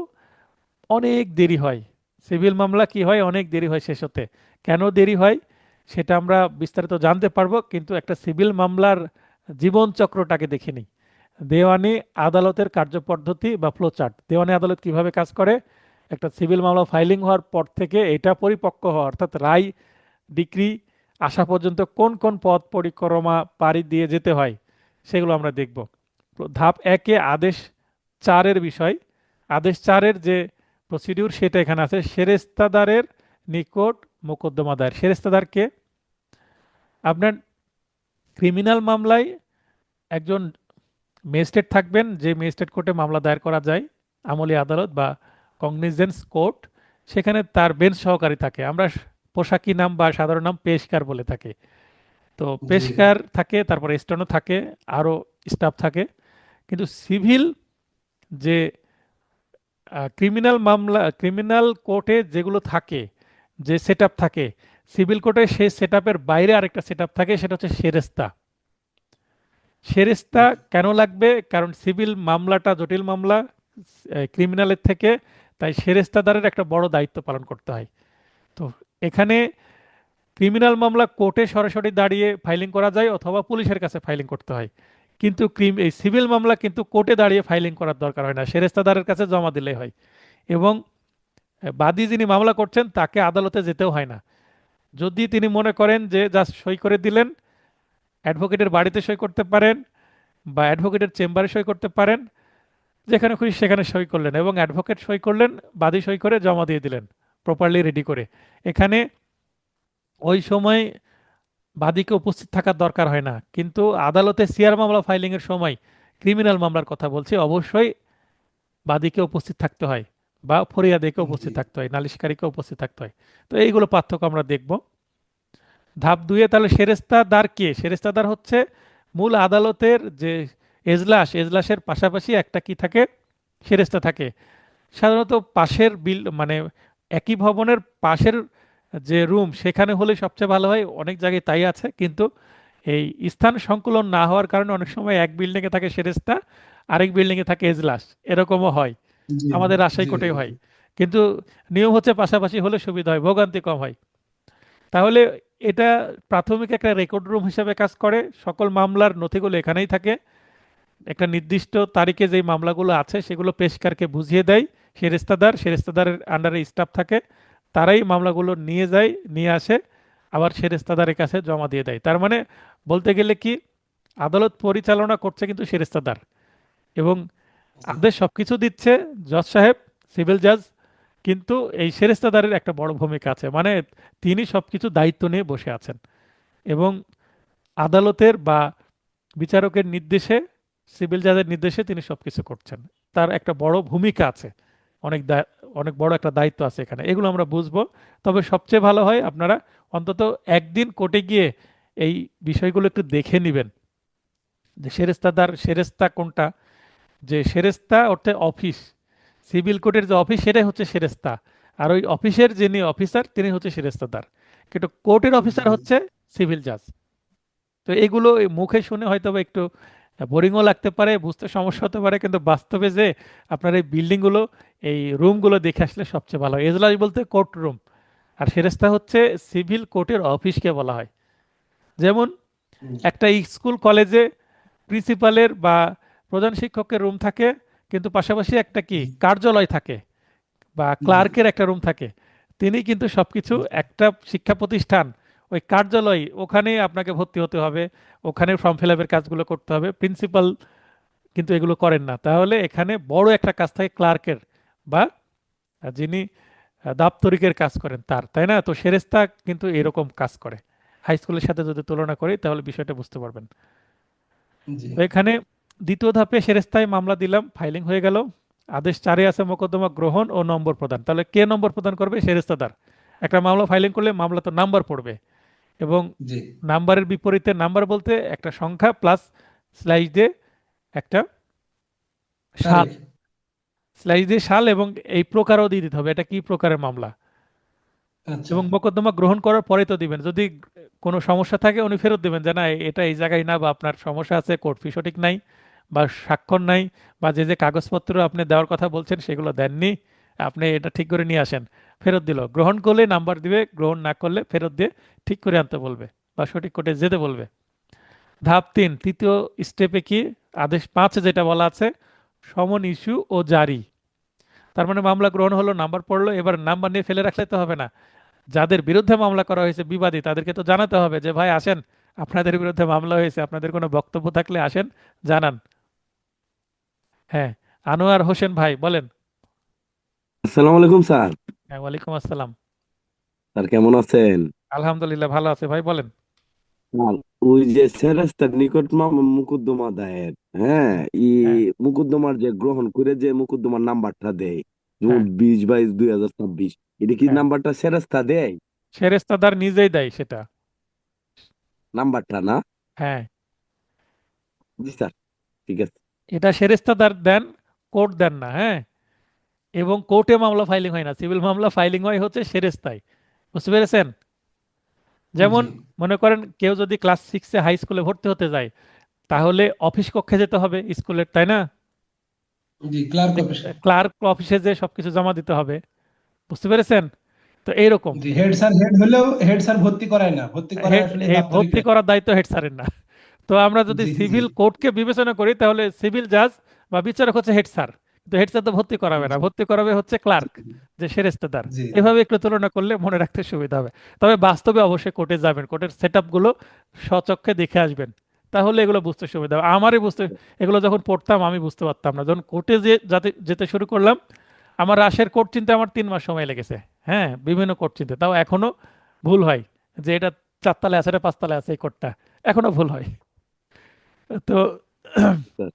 অনেক দেরি হয়। সিভিল মামলা কি হয়, অনেক দেরি হয় শেষ হতে। কেন দেরি হয় সেটা আমরা বিস্তারিত জানতে পারবো, কিন্তু একটা সিভিল মামলার জীবন চক্রটাকে দেখে নিই। দেওয়ানি আদালতের কার্যপদ্ধতি বা ফ্লোচার্ট, দেওয়ানি আদালত কিভাবে কাজ করে, একটা সিভিল মামলা ফাইলিং হওয়ার পর থেকে এটা পরিপক্ক হওয়া, অর্থাৎ রায় ডিক্রি আসা পর্যন্ত কোন কোন পথ পরিক্রমা পাড়ি দিয়ে যেতে হয়, সেগুলো আমরা দেখব। ধাপ একে আদেশ 4-এর বিষয়। আদেশ 4-এর যে প্রসিডিউর সেটা এখানে আছে, সেরেস্তাদারের নিকট মোকদ্দমা দায়ের। সেরেস্তাদারকে আপনার ক্রিমিনাল মামলায় একজন ম্যাজিস্ট্রেট থাকবেন, যে ম্যাজিস্ট্রেট কোর্টে মামলা দায়ের করা যায়, আমলি আদালত বা কগনিজেন্স কোর্ট, সেখানে তার বেঞ্চ সহকারী থাকে, আমরা পোশাকি নাম বা সাধারণ নাম পেশকার বলে থাকি। তো জি পেশকার থাকে, তারপরে স্টেনো থাকে, আরও স্টাফ থাকে। কিন্তু সিভিল যে ক্রিমিনাল কোর্টে যেগুলো থাকে, যে সেট থাকে, সিভিল কোর্টে সেই সেট বাইরে আরেকটা সেট থাকে, সেটা হচ্ছে সেরেস্তা। সেরেস্তা কেন লাগবে, কারণ সিভিল মামলাটা জটিল মামলা ক্রিমিনালের থেকে, তাই সেরেস্তাদারের একটা বড় দায়িত্ব পালন করতে হয়। তো এখানে ক্রিমিনাল মামলা কোর্টে সরাসরি দাঁড়িয়ে ফাইলিং করা যায় অথবা পুলিশের কাছে ফাইলিং করতে হয়, কিন্তু এই সিভিল মামলা কিন্তু কোর্টে দাঁড়িয়ে ফাইলিং করার দরকার হয় না, সেরেস্তাদারের কাছে জমা দিলেই হয়। এবং বাদী যিনি মামলা করছেন তাকে আদালতে যেতেও হয় না। যদি তিনি মনে করেন যে জাস্ট সই করে দিলেন, অ্যাডভোকেটের বাড়িতে সই করতে পারেন বা অ্যাডভোকেটের চেম্বারে সই করতে পারেন, যেখানে খুশি সেখানে সই করলেন এবং অ্যাডভোকেট সই করলেন, বাদী সই করে জমা দিয়ে দিলেন প্রপারলি রেডি করে। এখানে ওই সময় বাদীকে উপস্থিত থাকার দরকার হয় না, কিন্তু আদালতে সিআর মামলা ফাইলিং এর সময়, ক্রিমিনাল মামলার কথা বলছি, অবশ্যই বাদীকে উপস্থিত থাকতে হয় বা ফরিয়াদীকে জি উপস্থিত থাকতে হয়, নালিশকারীকে উপস্থিত থাকতে হয়। তো এইগুলো পার্থক্য আমরা দেখব। ধাপ দুইয়ে তাহলে সেরেস্তাদার কে, সেরেস্তাদার হচ্ছে মূল আদালতের যে এজলাসের পাশাপাশি একটা কি থাকে, সেরেস্তা থাকে। সাধারণত পাশের মানে একই ভবনের পাশের যে রুম সেখানে হলে সবচেয়ে ভালো হয়, অনেক জায়গায় তাই আছে, কিন্তু এই স্থান সংকুলন না হওয়ার কারণে অনেক সময় এক বিল্ডিংয়ে থাকে সেরেস্তা, আরেক বিল্ডিংয়ে থাকে এজলাস, এরকমও হয়। জি আমাদের রাজশাহী জি কোর্টেই হয়। জি কিন্তু নিয়ম হচ্ছে পাশাপাশি হলে সুবিধা হয়, ভোগান্তি কম হয়। তাহলে এটা প্রাথমিক একটা রেকর্ড রুম হিসেবে কাজ করে, সকল মামলার নথিগুলো এখানেই থাকে। একটা নির্দিষ্ট তারিখে যেই মামলাগুলো আছে সেগুলো পেশকারকে বুঝিয়ে দেয় সেরেস্তাদারের আন্ডারে স্টাফ থাকে, তারাই মামলাগুলো নিয়ে যায়, নিয়ে আসে, আবার সেরেস্তাদারের কাছে জমা দিয়ে দেয়। তার মানে বলতে গেলে কি, আদালত পরিচালনা করছে কিন্তু সেরেস্তাদার, এবং জি আদেশ সবকিছু দিচ্ছে জজ সাহেব, সিভিল জাজ, কিন্তু এই সেরেস্তাদারের একটা বড় ভূমিকা আছে, মানে তিনি সবকিছু দায়িত্ব নিয়ে বসে আছেন, এবং আদালতের বা বিচারকের নির্দেশে, সিভিল জাজের নির্দেশে তিনি সবকিছু করছেন, তার একটা বড় ভূমিকা আছে অনেক অনেক বড় একটা দায়িত্ব আছে এখানে, এগুলো আমরা বুঝবো। তবে সবচেয়ে ভালো হয় আপনারা অন্তত একদিন কোর্টে গিয়ে এই বিষয়গুলো একটু দেখে নেবেন, যে সেরেস্তাদার সেরেস্তা কোনটা। যে সেরেস্তা অর্থাৎ অফিস, সিভিল কোর্টের যে অফিস সেটাই হচ্ছে সেরেস্তা, আর ওই অফিসের যিনি অফিসার তিনি হচ্ছে সেরেস্তাদার। কিন্তু কোর্টের অফিসার জি হচ্ছে সিভিল জাজ। তো এগুলো এই মুখে শুনে হয়তো বা একটু বোরিংও লাগতে পারে, বুঝতে সমস্যা হতে পারে, কিন্তু বাস্তবে যে আপনার এই বিল্ডিংগুলো, এই রুমগুলো দেখে আসলে সবচেয়ে ভালো হয়। এজলাস বলতে কোর্ট রুম, আর সেরেস্তা হচ্ছে সিভিল কোর্টের অফিসকে বলা হয়। যেমন জি একটা স্কুল কলেজে প্রিন্সিপালের বা প্রধান শিক্ষকের রুম থাকে, কিন্তু পাশাপাশি একটা কি জি কার্যালয় থাকে বা জি ক্লার্কের একটা রুম থাকে। তিনি কিন্তু সবকিছু একটা শিক্ষা প্রতিষ্ঠান, ওই কার্যালয় ওখানে আপনাকে ভর্তি হতে হবে, ওখানে ফর্ম ফিল আপের কাজগুলো করতে হবে। প্রিন্সিপাল কিন্তু এগুলো করেন না। তাহলে এখানে বড় একটা কাজ থাকে ক্লার্কের বা যিনি দাপ্তরিকের কাজ করেন তার, তাই না? তো সেরেস্তা কিন্তু এরকম কাজ করে। হাই স্কুলের সাথে যদি তুলনা করি তাহলে বিষয়টা বুঝতে পারবেন। জি তো এখানে দ্বিতীয় ধাপে সেরেস্তায় মামলা দিলাম, ফাইলিং হয়ে গেল। আদেশ 4-এ আছে মোকদ্দমা গ্রহণ ও নম্বর প্রদান। তাহলে কে নম্বর প্রদান করবে? সেরেস্তাদার। একটা মামলা ফাইলিং করলে মামলা তো নাম্বার পড়বে, এবং জি নাম্বারের বিপরীতে নাম্বার বলতে একটা সংখ্যা প্লাস স্লাইস দিয়ে একটা সাল, তারিখ। স্লাইস দিয়ে সাল, এবং এই প্রকারও দিয়ে দিতে হবে এটা কি প্রকারের মামলা। আচ্ছা। এবং মোকদ্দমা গ্রহণ করার পরে তো দিবেন, যদি কোনো সমস্যা থাকে উনি ফেরত দেবেন, যে না এটা এই জায়গায় না, বা আপনার সমস্যা আছে, কোর্ট ফি সঠিক নাই, বা স্বাক্ষর নাই, বা যে যে কাগজপত্র আপনি দেওয়ার কথা বলছেন সেগুলো দেননি, আপনি এটা ঠিক করে নিয়ে আসেন। ফেরত দিল, গ্রহণ করলে নাম্বার দিবে, গ্রহণ না করলে ফেরত দিয়ে ঠিক করে আনতে বলবে বা সঠিক কোর্টে যেতে বলবে। ধাপ 3, তৃতীয় স্টেপে কি? আদেশ 5 যেটা বলা আছে, সমন ইস্যু ও জারি। তার মানে মামলা গ্রহণ হলো, নাম্বার পড়লো, এবার নাম্বার নিয়ে ফেলে রাখলে তো হবে না। যাদের বিরুদ্ধে মামলা করা হয়েছে বিবাদী, তাদেরকে তো জানাতে হবে যে ভাই আসেন, আপনাদের বিরুদ্ধে মামলা হয়েছে, আপনাদের কোনো বক্তব্য থাকলে আসেন, জানান। হ্যাঁ, আনোয়ার হোসেন ভাই বলেন। আসসালামু আলাইকুম স্যার। হ্যাঁ, ওয়ালাইকুম আসসালাম। স্যার কেমন আছেন? আলহামদুলিল্লাহ ভালো আছে ভাই, বলেন। স্যার, ওই যে সেরেস্তার নিকট মুকদ্দমা দায়ের, হ্যাঁ, ই হ্যাঁ, মুকদ্দমার যে গ্রহণ করে যে মুকদ্দমার নাম্বারটা দেয়, যেমন হ্যাঁ, 20/22/2026, এটা কি হ্যাঁ, নাম্বারটা সেরেস্তা দেয়? সেরেস্তাদার নিজেই দেয় সেটা। নাম্বারটা না? হ্যাঁ, জি স্যার, ঠিক আছে। এটা সেরেস্তাদার দেন, কোর্ট দেন না। হ্যাঁ, এবং কোর্টে মামলা ফাইলিং হয় না, সিভিল মামলা ফাইলিং হয় হচ্ছে সেরেস্তায়। বুঝতে পেরেছেন? যেমন জি মনে করেন কেউ যদি ক্লাস 6-এ হাই স্কুলে ভর্তি হতে যায়, তাহলে অফিস কক্ষে যেতে হবে স্কুলের, তাই না? জি ক্লার্ক অফিসে। ক্লার্ক অফিসে যে সবকিছু জমা দিতে হবে। বুঝতে পেরেছেন? তো এইরকম জি হেড স্যার হেড হলেও হেড স্যার ভর্তি করায় না, ভর্তি করায় হেড, আসলে এই ভর্তি দাপ্তরিকরা। করার দায়িত্ব হেড স্যারের না। তো আমরা যদি জি জি সিভিল কোর্টকে বিবেচনা করি তাহলে সিভিল জাজ বা বিচারক হচ্ছে হেড স্যার, কিন্তু হেড স্যার তো ভর্তি করাবে না, ভর্তি করাবে হচ্ছে ক্লার্ক, যে সেরেস্তাদার। জি এভাবে একটু তুলনা করলে মনে রাখতে সুবিধা হবে। তবে বাস্তবে অবশ্যই কোর্টে যাবেন, কোর্টের সেট গুলো স্বচক্ষে দেখে আসবেন, তাহলে এগুলো বুঝতে সুবিধা হবে। আমারই বুঝতে, এগুলো যখন পড়তাম আমি বুঝতে পারতাম না, যখন কোর্টে যে যাতে যেতে শুরু করলাম, আমার রাশের কোর্ট চিনতে আমার 3 মাস সময় লেগেছে। হ্যাঁ, বিভিন্ন কোর্ট চিনতে, তাও এখনো ভুল হয়, যে এটা 4 তলায় আছে, এটা 5 তলায় আছে, এই কোর্টটা এখনো ভুল হয়। তো স্যার,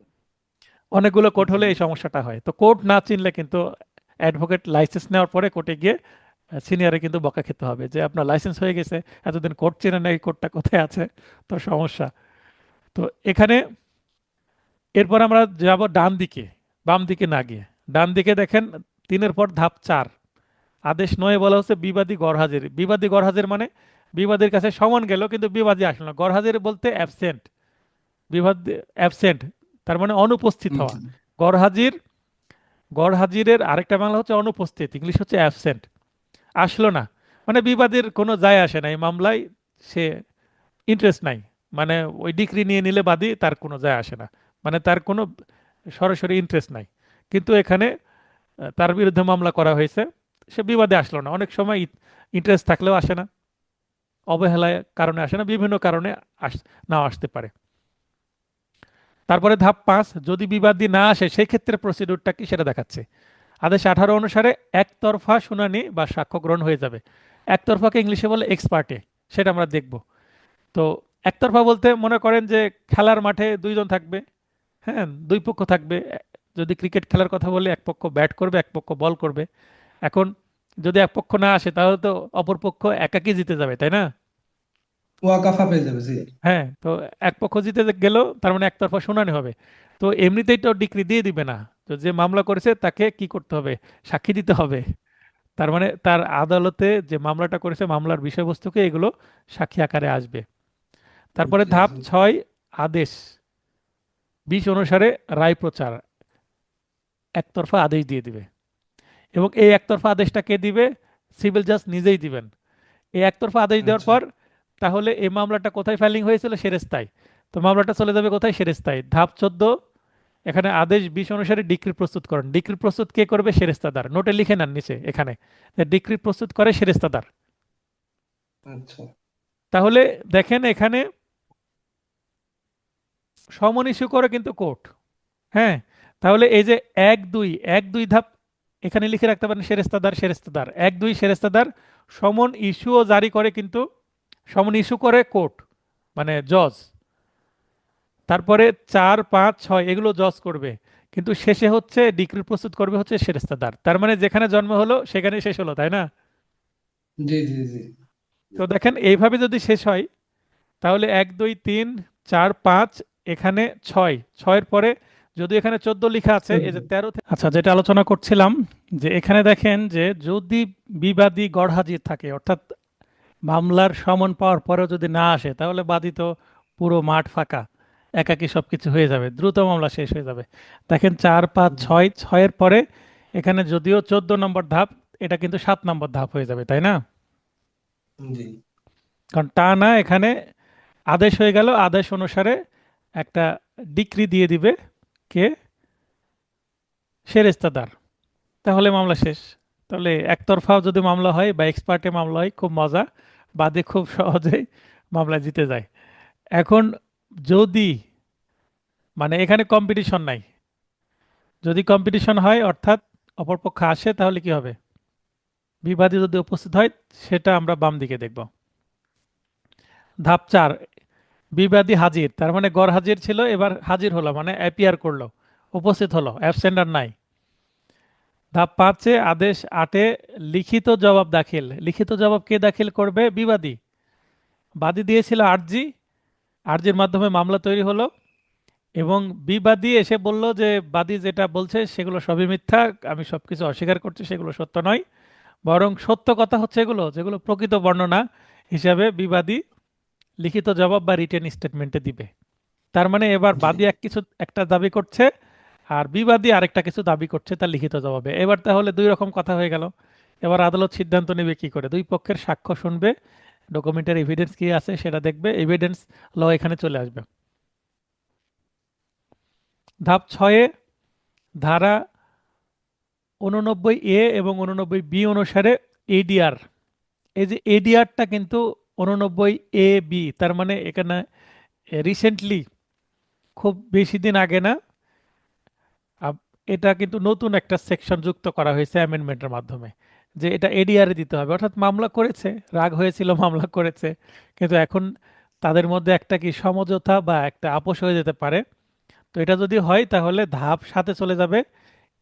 অনেকগুলো কোর্ট জি হলে এই সমস্যাটা হয়। তো কোর্ট না চিনলে কিন্তু অ্যাডভোকেট লাইসেন্স নেওয়ার পরে কোর্টে গিয়ে সিনিয়রে কিন্তু বকা খেতে হবে, যে আপনার লাইসেন্স হয়ে গেছে, এতদিন কোর্ট চেনে না, এই কোর্টটা কোথায় আছে। তো সমস্যা। তো এখানে এরপর আমরা যাব ডান দিকে, বাম দিকে না গিয়ে। ডান দিকে দেখেন 3-এর পর ধাপ 4, আদেশ 9-এ বলা হচ্ছে বিবাদী গরহাজির। বিবাদী গরহাজির মানে বিবাদীর কাছে সমন গেল কিন্তু বিবাদী আসলো না। গরহাজির বলতে অ্যাবসেন্ট, বিবাদ অ্যাবসেন্ট, তার মানে অনুপস্থিত হওয়া। জি গরহাজির, গরহাজিরের আরেকটা বাংলা হচ্ছে অনুপস্থিত, ইংলিশ হচ্ছে অ্যাবসেন্ট। আসলো না মানে বিবাদীর কোনো যায় আসে না এই মামলায়, সে ইন্টারেস্ট নাই, মানে ওই ডিক্রি নিয়ে নিলে বাদী তার কোনো যায় আসে না, মানে তার কোনো সরাসরি ইন্টারেস্ট নাই। কিন্তু এখানে তার বিরুদ্ধে মামলা করা হয়েছে, সে বিবাদে আসলো না। অনেক সময় ইন্টারেস্ট থাকলেও আসে না, অবহেলার কারণে আসে না, বিভিন্ন কারণে আস নাও আসতে পারে। তারপরে ধাপ 5, যদি বিবাদী না আসে সেই ক্ষেত্রে প্রসিডিউরটা কি সেটা দেখাচ্ছে। আদেশ 18 অনুসারে একতরফা শুনানি বা সাক্ষ্য গ্রহণ হয়ে যাবে। একতরফাকে ইংলিশে বলে এক্সপার্টে, সেটা আমরা দেখব। তো একতরফা বলতে মনে করেন যে খেলার মাঠে দুইজন থাকবে, হ্যাঁ, দুই পক্ষ থাকবে, যদি ক্রিকেট খেলার কথা বলি, এক পক্ষ ব্যাট করবে, এক পক্ষ বল করবে। এখন যদি এক পক্ষ না আসে তাহলে তো অপর পক্ষ একাকী জিতে যাবে, তাই না? ওয়াকাফা পেয়ে যাবে, জি। হ্যাঁ, তো এক পক্ষ জিতে গেল, তার মানে একতরফা শুনানি হবে। তো এমনিতেই তো ডিক্রি দিয়ে দিবে না। তো যে মামলা করেছে তাকে কি করতে হবে? সাক্ষী দিতে হবে। তার মানে তার আদালতে যে মামলাটা করেছে মামলার বিষয়বস্তুকে এগুলো সাক্ষী আকারে আসবে। তারপরে জি ধাপ জি। 6, আদেশ 20 অনুসারে রায় প্রচার, একতরফা আদেশ দিয়ে দিবে। এবং এই একতরফা আদেশটা কে দিবে? সিভিল জাজ নিজেই দিবেন। এই একতরফা আদেশ দেওয়ার আচ্ছা পর তাহলে এই মামলাটা কোথায় ফাইলিং হয়েছিল? সেরেস্তায়। তো মামলাটা চলে যাবে কোথায়? সেরেস্তায়। ধাপ 14, এখানে আদেশ 20 অনুসারে ডিক্রি প্রস্তুত করেন। ডিক্রি প্রস্তুত কে করবে? সেরেস্তাদার। নোটে লিখে নেন নিচে এখানে, ডিক্রি প্রস্তুত করে সেরেস্তাদার। আচ্ছা। তাহলে দেখেন এখানে সমন ইস্যু করে কিন্তু কোর্ট। হ্যাঁ, তাহলে এই যে এক দুই ধাপ এখানে লিখে রাখতে পারেন, সেরেস্তাদার সেরেস্তাদার, 1 2 সেরেস্তাদার। সমন ইস্যুও জারি করে কিন্তু, সমন ইস্যু করে কোর্ট, মানে জজ। তারপরে 4 5 6 এগুলো জজ করবে, কিন্তু শেষে হচ্ছে ডিক্রি প্রস্তুত করবে হচ্ছে সেরেস্তাদার। তার মানে যেখানে জন্ম হলো সেখানেই শেষ হলো, তাই না? জি জি জি। তো দেখেন এইভাবে যদি শেষ হয় তাহলে 1 2 3 4 5, এখানে 6, 6-এর পরে যদি এখানে 14 লেখা আছে, এই 14। যে 13 আচ্ছা, যেটা আলোচনা করছিলাম, যে এখানে দেখেন যে যদি বিবাদী গড়হাজির থাকে, অর্থাৎ মামলার সমন পাওয়ার পরেও যদি না আসে, তাহলে বাদী তো পুরো মাঠ ফাঁকা, একাকী সবকিছু হয়ে যাবে, দ্রুত মামলা শেষ হয়ে যাবে। দেখেন 4 5 6, 6-এর পরে এখানে যদিও 14 নম্বর ধাপ, এটা কিন্তু 7 নম্বর ধাপ হয়ে যাবে, তাই না? জি কারণ টা না, এখানে আদেশ হয়ে গেল, আদেশ অনুসারে একটা ডিক্রি দিয়ে দিবে কে? সেরেস্তাদার। তাহলে মামলা শেষ। তাহলে একতরফাও যদি মামলা হয় বা এক্সপার্টে মামলা হয়, খুব মজা, বাদী খুব সহজেই মামলা জিতে যায়। এখন যদি, মানে এখানে কম্পিটিশন নাই, যদি কম্পিটিশন হয় অর্থাৎ অপরপক্ষ আসে, তাহলে কি হবে? বিবাদী যদি উপস্থিত হয়, সেটা আমরা বাম দিকে দেখব। ধাপ 4, বিবাদী হাজির, তার মানে গড় হাজির ছিল, এবার হাজির হলো, মানে অ্যাপিয়ার করলো, উপস্থিত হলো, অ্যাবসেন্ট আর নাই। ধাপ 5, আদেশ 8, লিখিত জবাব দাখিল। লিখিত জবাব কে দাখিল করবে? বিবাদী। বাদী দিয়েছিল আর্জি, আর্জির মাধ্যমে মামলা তৈরি হলো, এবং বিবাদী এসে বলল যে বাদী যেটা বলছে সেগুলো সবই মিথ্যা, আমি সবকিছু অস্বীকার করছি, সেগুলো সত্য নয়, বরং সত্য কথা হচ্ছে এগুলো, যেগুলো প্রকৃত বর্ণনা হিসাবে বিবাদী লিখিত জবাব বা রিটেন স্টেটমেন্টে দিবে। তার মানে এবার জি। বাদী একটা দাবি করছে, আর বিবাদী আরেকটা কিছু দাবি করছে তার লিখিত জবাবে। এবার তাহলে দুই রকম কথা হয়ে গেল। এবার আদালত সিদ্ধান্ত নেবে কি করে, দুই পক্ষের সাক্ষ্য শুনবে, ডকুমেন্টারি এভিডেন্স কি আছে সেটা দেখবে, এভিডেন্স ল এখানে চলে আসবে। ধাপ 6, ধারা 89 এবং 89 অনুসারে এডিআর। এই যে এডিআরটা কিন্তু 89 তার মানে এখানে রিসেন্টলি, খুব বেশি দিন আগে না, এটা কিন্তু নতুন একটা সেকশন যুক্ত করা হয়েছে অ্যামেন্ডমেন্টের মাধ্যমে, যে এটা এডিআর দিতে হবে। অর্থাৎ মামলা করেছে, রাগ হয়েছিল, মামলা করেছে, কিন্তু এখন তাদের মধ্যে একটা কি সমঝোতা বা একটা আপোষ হয়ে যেতে পারে। তো এটা যদি হয় তাহলে ধাপ 7-এ চলে যাবে।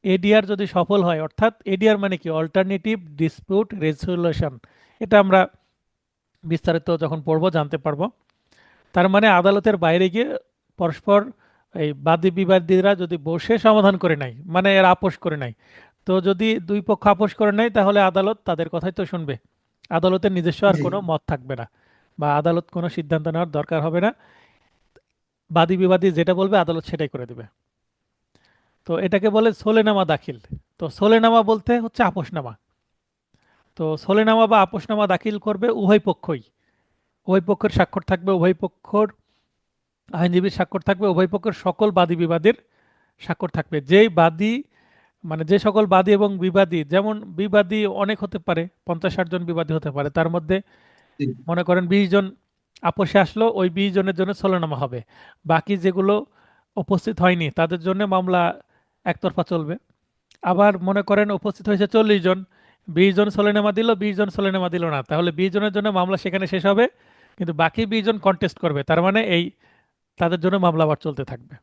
এডিআর যদি সফল হয়, অর্থাৎ এডিআর মানে কি? Alternative dispute resolution. এটা আমরা বিস্তারিত যখন পড়বো জানতে পারবো। তার মানে আদালতের বাইরে গিয়ে পরস্পর, এই বাদী বিবাদীরা যদি বসে সমাধান করে নাই, মানে এর আপোষ করে নাই, তো যদি দুই পক্ষ আপোষ করে নাই তাহলে আদালত তাদের কথাই তো শুনবে। আদালতের নিজস্ব আর জি কোনো মত থাকবে না, বা আদালত কোনো সিদ্ধান্ত নেওয়ার দরকার হবে না। বাদী বিবাদী যেটা বলবে আদালত সেটাই করে দেবে। তো এটাকে বলে সোলেনামা দাখিল। তো সোলেনামা বলতে হচ্ছে আপোষনামা। তো সোলেনামা বা আপোষনামা দাখিল করবে উভয় পক্ষই। উভয় পক্ষের স্বাক্ষর থাকবে, উভয় পক্ষর আইনজীবীর স্বাক্ষর থাকবে, উভয় পক্ষের সকল বাদী বিবাদীর স্বাক্ষর থাকবে। যেই বাদী, মানে যে সকল বাদী এবং বিবাদী, যেমন বিবাদী অনেক হতে পারে, 50-60 জন বিবাদী হতে পারে, তার মধ্যে জি। মনে করেন 20 জন আপোষে আসলো, ওই 20 জনের জন্য সোলেনামা হবে। বাকি যেগুলো উপস্থিত হয়নি তাদের জন্য মামলা একতরফা চলবে। আবার মনে করেন উপস্থিত হয়েছে 40 জন, 20 জন সোলেনামা দিল, 20 জন সোলেনামা দিল না, তাহলে 20 জনের জন্য মামলা সেখানে শেষ হবে, কিন্তু বাকি 20 জন কন্টেস্ট করবে, তার মানে এই তাদের জন্য মামলা আবার চলতে থাকবে।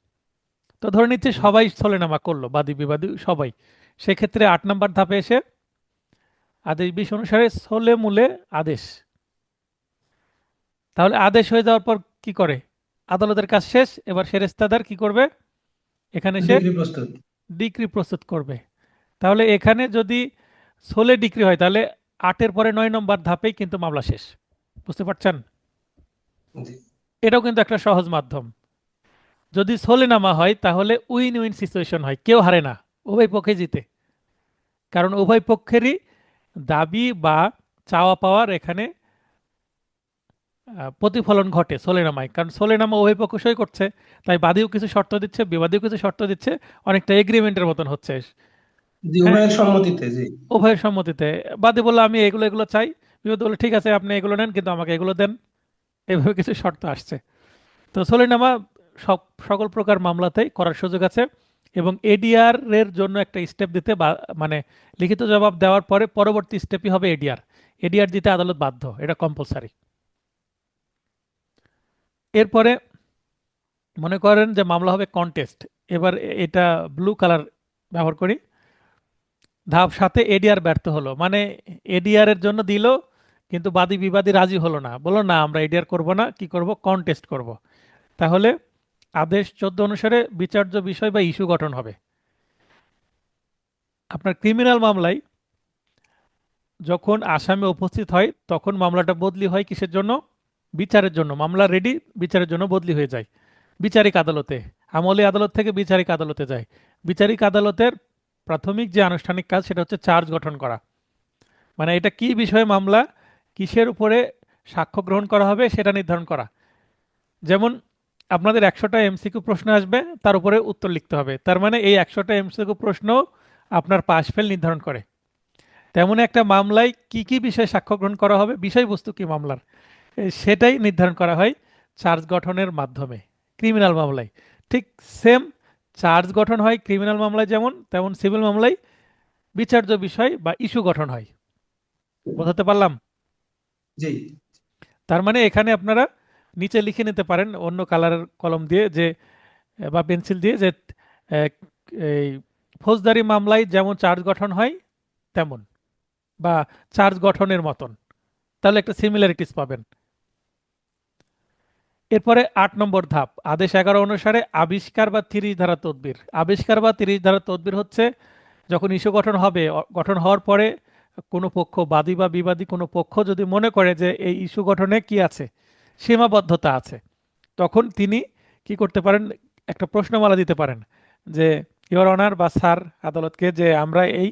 তো ধরে নিচ্ছে সবাই স্থলেনামা করলো, বাদী বিবাদী সবাই। সেক্ষেত্রে 8 নম্বর ধাপে এসে আদেশ 20 অনুসারে স্থলে মূলে আদেশ। তাহলে আদেশ হয়ে যাওয়ার পর কি করে? আদালতের কাজ শেষ, এবার সেরেস্তাদার কি করবে? এখানে সে ডিগ্রি প্রস্তুত। ডিক্রি প্রস্তুত করবে। তাহলে এখানে যদি স্থলে ডিক্রি হয় তাহলে 8-এর পরে 9 নম্বর ধাপেই কিন্তু মামলা শেষ। বুঝতে পারছেন? জি। এটাও কিন্তু একটা সহজ মাধ্যম। যদি স্থলেনামা হয় তাহলে উইন উইন সিচুয়েশন হয়, কেউ হারে না, উভয় পক্ষে জিতে। কারণ উভয় পক্ষেরই দাবি বা চাওয়া পাওয়ার এখানে প্রতিফলন ঘটে স্থলেনামায়, কারণ স্থলেনামা উভয় পক্ষ সই করছে, তাই বাদীও কিছু শর্ত দিচ্ছে, বিবাদীও কিছু শর্ত দিচ্ছে, অনেকটা এগ্রিমেন্টের মতন হচ্ছে। জি, হ্যাঁ, উভয়ের সম্মতিতে। জি। উভয়ের সম্মতিতে। বাদী বললো আমি এগুলো এগুলো চাই, বিবাদী বললো ঠিক আছে আপনি এগুলো নেন কিন্তু আমাকে এগুলো দেন। এভাবে কিছু শর্ত আসছে। তো স্থলেনামা সব সকল প্রকার মামলাতেই করার সুযোগ আছে, এবং এডিআর এর জন্য একটা স্টেপ দিতে মানে লিখিত জবাব দেওয়ার পরে পরবর্তী স্টেপই হবে এডিআর। এডিআর দিতে আদালত বাধ্য, এটা কম্পালসারি। এরপরে মনে করেন যে মামলা হবে কন্টেস্ট। এবার এটা ব্লু কালার ব্যবহার করি। ধাপ সাথে এডিআর ব্যর্থ হলো, মানে এডিআর এর জন্য দিল কিন্তু বাদী বিবাদী রাজি হলো না, বললো না আমরা এডিআর করব না, কি করব, কন্টেস্ট করব। তাহলে আদেশ 14 অনুসারে বিচার্য বিষয় বা ইস্যু গঠন হবে। আপনার ক্রিমিনাল মামলায় যখন আসামি উপস্থিত হয় তখন মামলাটা বদলি হয় কিসের জন্য? বিচারের জন্য। মামলা রেডি, বিচারের জন্য বদলি হয়ে যায় বিচারিক আদালতে। আমলি আদালত থেকে বিচারিক আদালতে যায়। বিচারিক আদালতের প্রাথমিক যে আনুষ্ঠানিক কাজ সেটা হচ্ছে চার্জ গঠন করা। মানে এটা কি বিষয়ে মামলা, কিসের উপরে সাক্ষ্য গ্রহণ করা হবে সেটা নির্ধারণ করা। যেমন আপনাদের 100টা এমসিকিউ প্রশ্ন আসবে, তার উপরে উত্তর লিখতে হবে, তার মানে এই 100টা এমসিকিউ প্রশ্ন আপনার পাস ফেল নির্ধারণ করে। তেমন একটা মামলায় কি কি বিষয়ে সাক্ষ্য গ্রহণ করা হবে, বিষয়বস্তু কি মামলার, সেটাই নির্ধারণ করা হয় চার্জ গঠনের মাধ্যমে ক্রিমিনাল মামলায়। ঠিক সেম চার্জ গঠন হয় ক্রিমিনাল মামলায় যেমন, তেমন সিভিল মামলায় বিচার্য বিষয় বা ইস্যু গঠন হয়। বোঝাতে পারলাম? জি। তার মানে এখানে আপনারা নিচে লিখে নিতে পারেন অন্য কালারের কলম দিয়ে যে বা পেন্সিল দিয়ে যে আহ, এই ফৌজদারি মামলায় যেমন চার্জ গঠন হয় তেমন, বা চার্জ গঠনের মতন, তাহলে একটা সিমিলারিটিস পাবেন। এরপরে 8 নম্বর ধাপ আদেশ 11 অনুসারে আবিষ্কার বা 30 ধারা তদবির। আবিষ্কার বা 30 ধারা তদবির হচ্ছে যখন ইস্যু গঠন হবে, গঠন হওয়ার পরে কোনো পক্ষ, বাদী বা বিবাদী কোনো পক্ষ যদি মনে করে যে এই ইস্যু গঠনে কি আছে, সীমাবদ্ধতা আছে, তখন তিনি কি করতে পারেন? একটা প্রশ্নমালা দিতে পারেন যে ইওর অনার বা স্যার আদালতকে, যে আমরা এই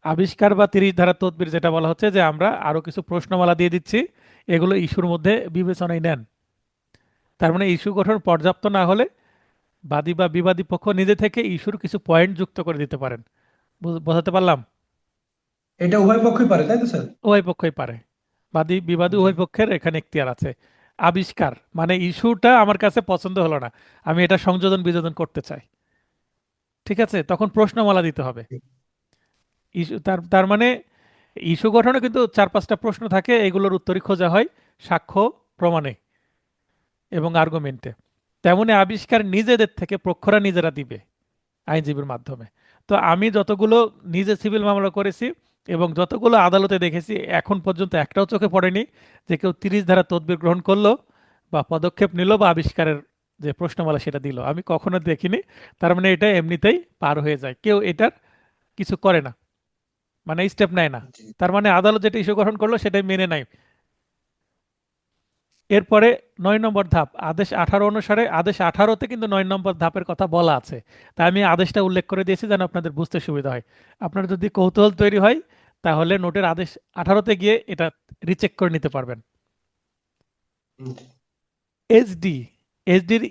আবিষ্কার বা 30 ধারা তদবির যেটা বলা হচ্ছে, যে আমরা আরো কিছু প্রশ্নমালা দিয়ে দিচ্ছি, এগুলো ইস্যুর মধ্যে বিবেচনায় নেন। তার মানে ইস্যু গঠন পর্যাপ্ত না হলে বাদী বা বিবাদী পক্ষ নিজে থেকে ইস্যুর কিছু পয়েন্ট যুক্ত করে দিতে পারেন। বোঝাতে পারলাম? এটা উভয় পক্ষই পারে, তাই তো স্যার? উভয় পক্ষই পারে, বাদী বিবাদী জি। উভয় পক্ষের এখানে এখতিয়ার আছে। আবিষ্কার মানে ইস্যুটা আমার কাছে পছন্দ হলো না, আমি এটা সংযোজন বিযোজন করতে চাই, ঠিক আছে, তখন প্রশ্নমালা দিতে হবে। ইস্যু তার তার মানে ইস্যু গঠনে কিন্তু 4-5টা প্রশ্ন থাকে, এগুলোর উত্তরই খোঁজা হয় সাক্ষ্য প্রমাণে এবং আর্গুমেন্টে। তেমনি আবিষ্কার নিজেদের থেকে পক্ষরা নিজেরা দিবে আইনজীবীর মাধ্যমে। তো আমি যতগুলো নিজে সিভিল মামলা করেছি এবং যতগুলো আদালতে দেখেছি, এখন পর্যন্ত একটাও চোখে পড়েনি যে কেউ 30 ধারা তদবির গ্রহণ করলো বা পদক্ষেপ নিল বা আবিষ্কারের যে প্রশ্নমালা সেটা দিল, আমি কখনো দেখিনি। তার মানে এটা এমনিতেই পার হয়ে যায়, কেউ এটার কিছু করে না, মানে স্টেপ নেয় না। জি। তার মানে আদালত যেটা ইস্যু গঠন করলো সেটাই মেনে নেয়। এরপরে 9 নম্বর ধাপ আদেশ 18 অনুসারে, আদেশ 18তে কিন্তু 9 নম্বর ধাপের কথা বলা আছে, তাই আমি আদেশটা উল্লেখ করে দিয়েছি যেন আপনাদের বুঝতে সুবিধা হয়। আপনার যদি কৌতূহল তৈরি হয় তাহলে নোটের আদেশ 18তে গিয়ে এটা রিচেক করে নিতে পারবেন। হুম। এসডি, এসডির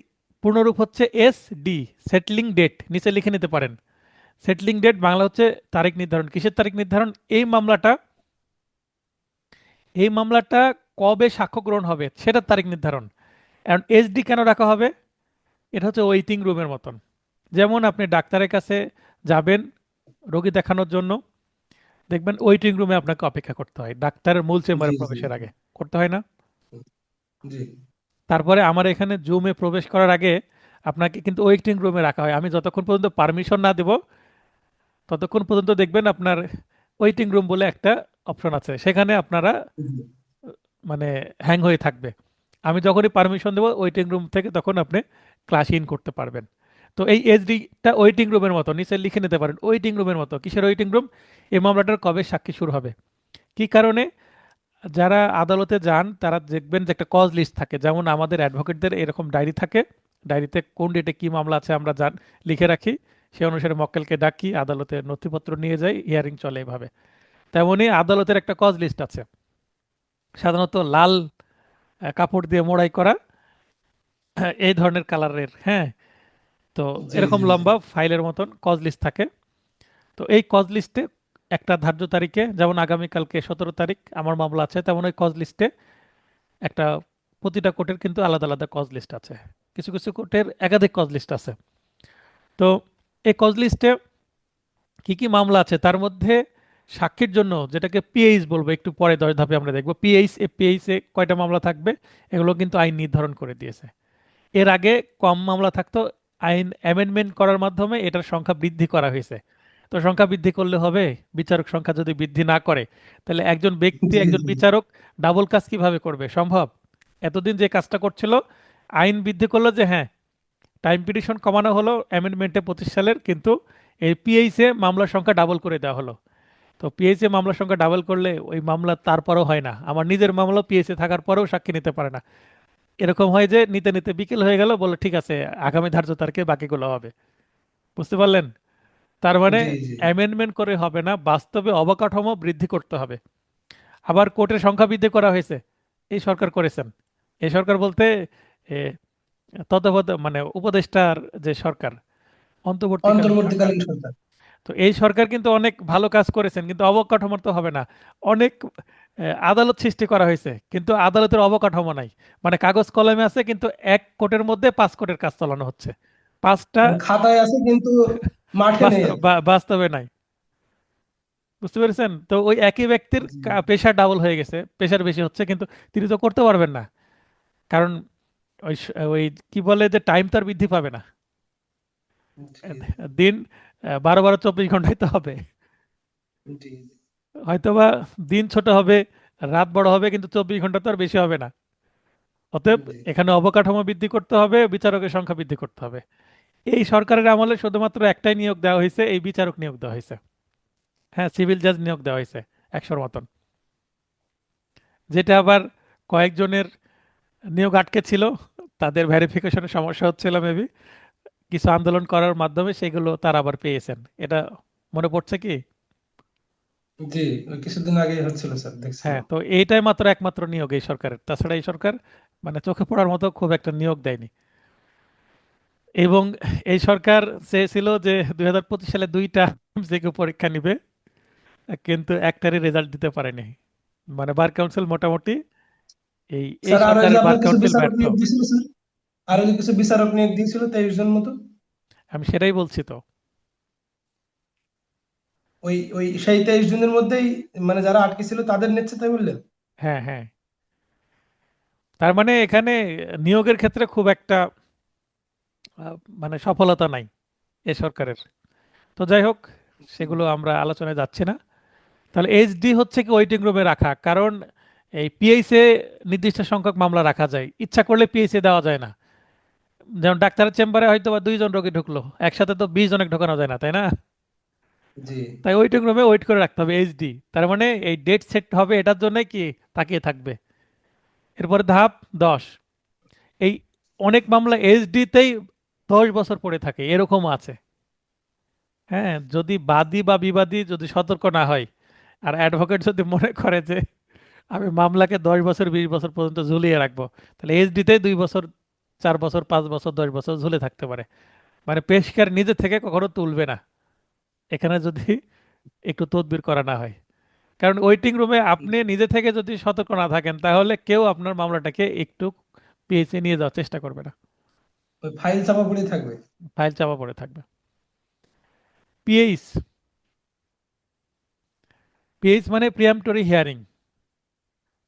পূর্ণরূপ হচ্ছে এসডি, সেটলিং ডেট, নিচে লিখে নিতে পারেন। সেটলিং ডেট বাংলা হচ্ছে তারিখ নির্ধারণ। কিসের তারিখ নির্ধারণ? এই মামলাটা কবে সাক্ষ্য গ্রহণ হবে সেটার তারিখ নির্ধারণ। এখন এসডি কেন রাখা হবে? এটা হচ্ছে ওয়েটিং রুমের মতন। যেমন আপনি ডাক্তারের কাছে যাবেন রোগী দেখানোর জন্য, দেখবেন ওয়েটিং রুমে আপনাকে অপেক্ষা করতে হয় ডাক্তারের মূল চেম্বারে জি। জি। প্রবেশের আগে, করতে হয় না? জি। তারপরে আমার এখানে জুমে প্রবেশ করার আগে আপনাকে কিন্তু ওয়েটিং রুমে রাখা হয়। আমি যতক্ষণ পর্যন্ত পারমিশন না দেব ততক্ষণ পর্যন্ত দেখবেন আপনার ওয়েটিং রুম বলে একটা অপশন আছে, সেখানে আপনারা জি মানে হ্যাং হয়ে থাকবে। আমি যখনই পারমিশন দেবো ওয়েটিং রুম থেকে তখন আপনি ক্লাস ইন করতে পারবেন। তো এই এইচডিটা ওয়েটিং রুমের মতো, নিচে লিখে নিতে পারেন ওয়েটিং রুমের মতো। কিসের ওয়েটিং রুম? এই মামলাটার কবে সাক্ষী শুরু হবে, কি কারণে। যারা আদালতে যান তারা দেখবেন যে একটা কজ লিস্ট থাকে, যেমন আমাদের অ্যাডভোকেটদের এরকম ডায়েরি থাকে। ডায়েরিতে কোন ডেটে কি মামলা আছে আমরা লিখে রাখি, সে অনুসারে মক্কেলকে ডাকি, আদালতে নথিপত্র নিয়ে যাই, হিয়ারিং চলে এভাবে। তেমনি আদালতের একটা কজ লিস্ট আছে, সাধারণত লাল কাপড় দিয়ে মোড়াই করা, এই ধরনের কালারের, হ্যাঁ। তো জি এরকম জি জি লম্বা ফাইলের মতন কজ লিস্ট থাকে। তো এই কজ লিস্টে একটা ধার্য তারিখে, যেমন আগামীকালকে 17 তারিখ আমার মামলা আছে, তেমন ওই কজ লিস্টে একটা, প্রতিটা কোর্টের কিন্তু আলাদা আলাদা কজ লিস্ট আছে, কিছু কিছু কোর্টের একাধিক কজ লিস্ট আছে। তো এই কজ লিস্টে কি কি মামলা আছে তার মধ্যে সাক্ষীর জন্য, যেটাকে পিএইচ বলবো একটু পরে 10 ধাপে আমরা দেখবো, পিএইচ এ কয়টা মামলা থাকবে এগুলো কিন্তু আইন নির্ধারণ করে দিয়েছে। এর আগে কম মামলা থাকতো, আইন অ্যামেন্ডমেন্ট করার মাধ্যমে এটার সংখ্যা বৃদ্ধি করা হয়েছে। তো সংখ্যা বৃদ্ধি করলে হবে, বিচারক সংখ্যা যদি বৃদ্ধি না করে তাহলে একজন ব্যক্তি, জি একজন জি বিচারক ডাবল কাজ কিভাবে করবে, সম্ভব? এতদিন যে কাজটা করছিল, আইন বৃদ্ধি করলো যে হ্যাঁ, টাইম পিটিশন কমানো হলো অ্যামেন্ডমেন্টে 25 সালের, কিন্তু এই পিএইচে মামলার সংখ্যা ডাবল করে দেওয়া হলো। তো পিএইচে মামলার সংখ্যা ডাবল করলে ওই মামলা তারপরও হয় না, আমার নিজের মামলা পিএইচে থাকার পরেও সাক্ষী নিতে পারে না। এরকম হয় যে নিতে নিতে বিকেল হয়ে গেল, বলে ঠিক আছে আগামী ধার্য তারিখে বাকিগুলো হবে। বুঝতে পারলেন? তার মানে জি জি অ্যামেন্ডমেন্ট করে হবে না, বাস্তবে অবকাঠামো বৃদ্ধি করতে হবে। আবার কোর্টের সংখ্যা বৃদ্ধি করা হয়েছে, এই সরকার করেছেন। এই সরকার বলতে এ, তত্ত্বাবধায়ক মানে উপদেষ্টার যে সরকার, অন্তর্বর্তীকালীন সরকার। অন্তর্বর্তীকালীন সরকার। তো এই সরকার কিন্তু অনেক ভালো কাজ করেছেন, কিন্তু অবকাঠামোর তো হবে না। অনেক আদালত সৃষ্টি করা হয়েছে, কিন্তু আদালতের অবকাঠামো নাই। মানে কাগজ কলমে আছে, কিন্তু এক কোর্টের মধ্যে 5 কোর্টের কাজ চালানো হচ্ছে, 5টা। মানে খাতায় আছে কিন্তু মাঠে নেই আর কি। বাস্তবে নাই। বুঝতে পেরেছেন? তো ওই একই ব্যক্তির জি পেশার ডাবল হয়ে গেছে, পেশার বেশি হচ্ছে, কিন্তু তিনি তো করতে পারবেন না, কারণ ওই কি বলে যে টাইম তার বৃদ্ধি পাবে না। জি দিন 12 12 24 ঘন্টায় তো হবে। জি জি হয়তোবা দিন ছোট হবে, রাত বড় হবে, কিন্তু 24 ঘন্টা তো আর বেশি হবে না। অতএব জি এখানে অবকাঠামো বৃদ্ধি করতে হবে, বিচারকের সংখ্যা বৃদ্ধি করতে হবে। এই সরকারের আমলে শুধুমাত্র একটাই নিয়োগ দেওয়া হয়েছে, এই বিচারক নিয়োগ দেওয়া হয়েছে। হ্যাঁ, সিভিল জাজ নিয়োগ দেওয়া হয়েছে 100-র মতন, যেটা আবার কয়েকজনের নিয়োগ আটকে ছিল, তাদের ভেরিফিকেশনের সমস্যা হচ্ছিল মেবি, কিছু আন্দোলন করার মাধ্যমে সেগুলো তারা আবার পেয়েছেন। এটা মনে পড়ছে কি? জি ওই কিছুদিন আগে হচ্ছিল স্যার, হ্যাঁ, দেখছিলাম। তো এইটাই মাত্র একমাত্র নিয়োগ এই সরকারের, তাছাড়া এই সরকার মানে চোখে পড়ার মতো খুব একটা নিয়োগ দেয়নি। এবং এই সরকার চেয়েছিল যে 2025 সালে 2টা এমসিকিউ পরীক্ষা নিবে, কিন্তু একটারই রেজাল্ট দিতে পারেনি। মানে বার কাউন্সিল মোটামুটি, এই এই স্যার আর ওই যে সরকারের বার আপনার কিছু কাউন্সিল বিচারক ব্যর্থ। নিয়োগ দিয়েছিল স্যার, আর ওই যে কিছু বিচারক নিয়োগ দিয়েছিল 23 জন মতো। আমি সেটাই বলছি তো। ওই ওই সেই 23 জনের মধ্যেই মানে যারা আটকে ছিল তাদের নিচ্ছে তাই বললেন? হ্যাঁ, হ্যাঁ। তার মানে এখানে নিয়োগের ক্ষেত্রে খুব একটা মানে সফলতা নাই এ সরকারের। তো যাই হোক, সেগুলো আমরা আলোচনায় যাচ্ছি না। তাহলে এইচডি হচ্ছে কি ওয়েটিং রুমে রাখা, কারণ এই পিএইচে নির্দিষ্ট সংখ্যক মামলা রাখা যায়, ইচ্ছা করলে পিএইচে দেওয়া যায় না। যেমন ডাক্তারের চেম্বারে হয়তো বা 2জন রোগী ঢুকলো, একসাথে তো 20 জনের ঢোকানো যায় না, তাই না? জি তাই ওয়েটিং রুমে ওয়েট করে রাখতে হবে এইচডি। তার মানে এই ডেট সেট হবে এটার জন্য কি তাকিয়ে থাকবে। এরপরে ধাপ 10, এই অনেক মামলা এইচডিতেই 10 বছর পড়ে থাকে, এরকম আছে। হ্যাঁ, যদি বাদী বা বিবাদী যদি সতর্ক না হয়, আর অ্যাডভোকেট যদি মনে করে যে আমি মামলাকে 10 বছর 20 বছর পর্যন্ত ঝুলিয়ে রাখবো, তাহলে এইচডিতেই 2 বছর 4 বছর 5 বছর 10 বছর ঝুলে থাকতে পারে। মানে পেশকার নিজে থেকে কখনো তুলবে না এখানে, যদি একটু তদবির করা না হয়। কারণ ওয়েটিং রুমে আপনি নিজে থেকে যদি সতর্ক না থাকেন তাহলে কেউ আপনার মামলাটাকে একটু পিএইচে নিয়ে যাওয়ার চেষ্টা করবে না, ওই ফাইল চাপা পড়ে থাকবে। ফাইল চাপা পড়ে থাকবে। পিএইচ, পিএইচ মানে প্রিয়াম্পটরি হিয়ারিং,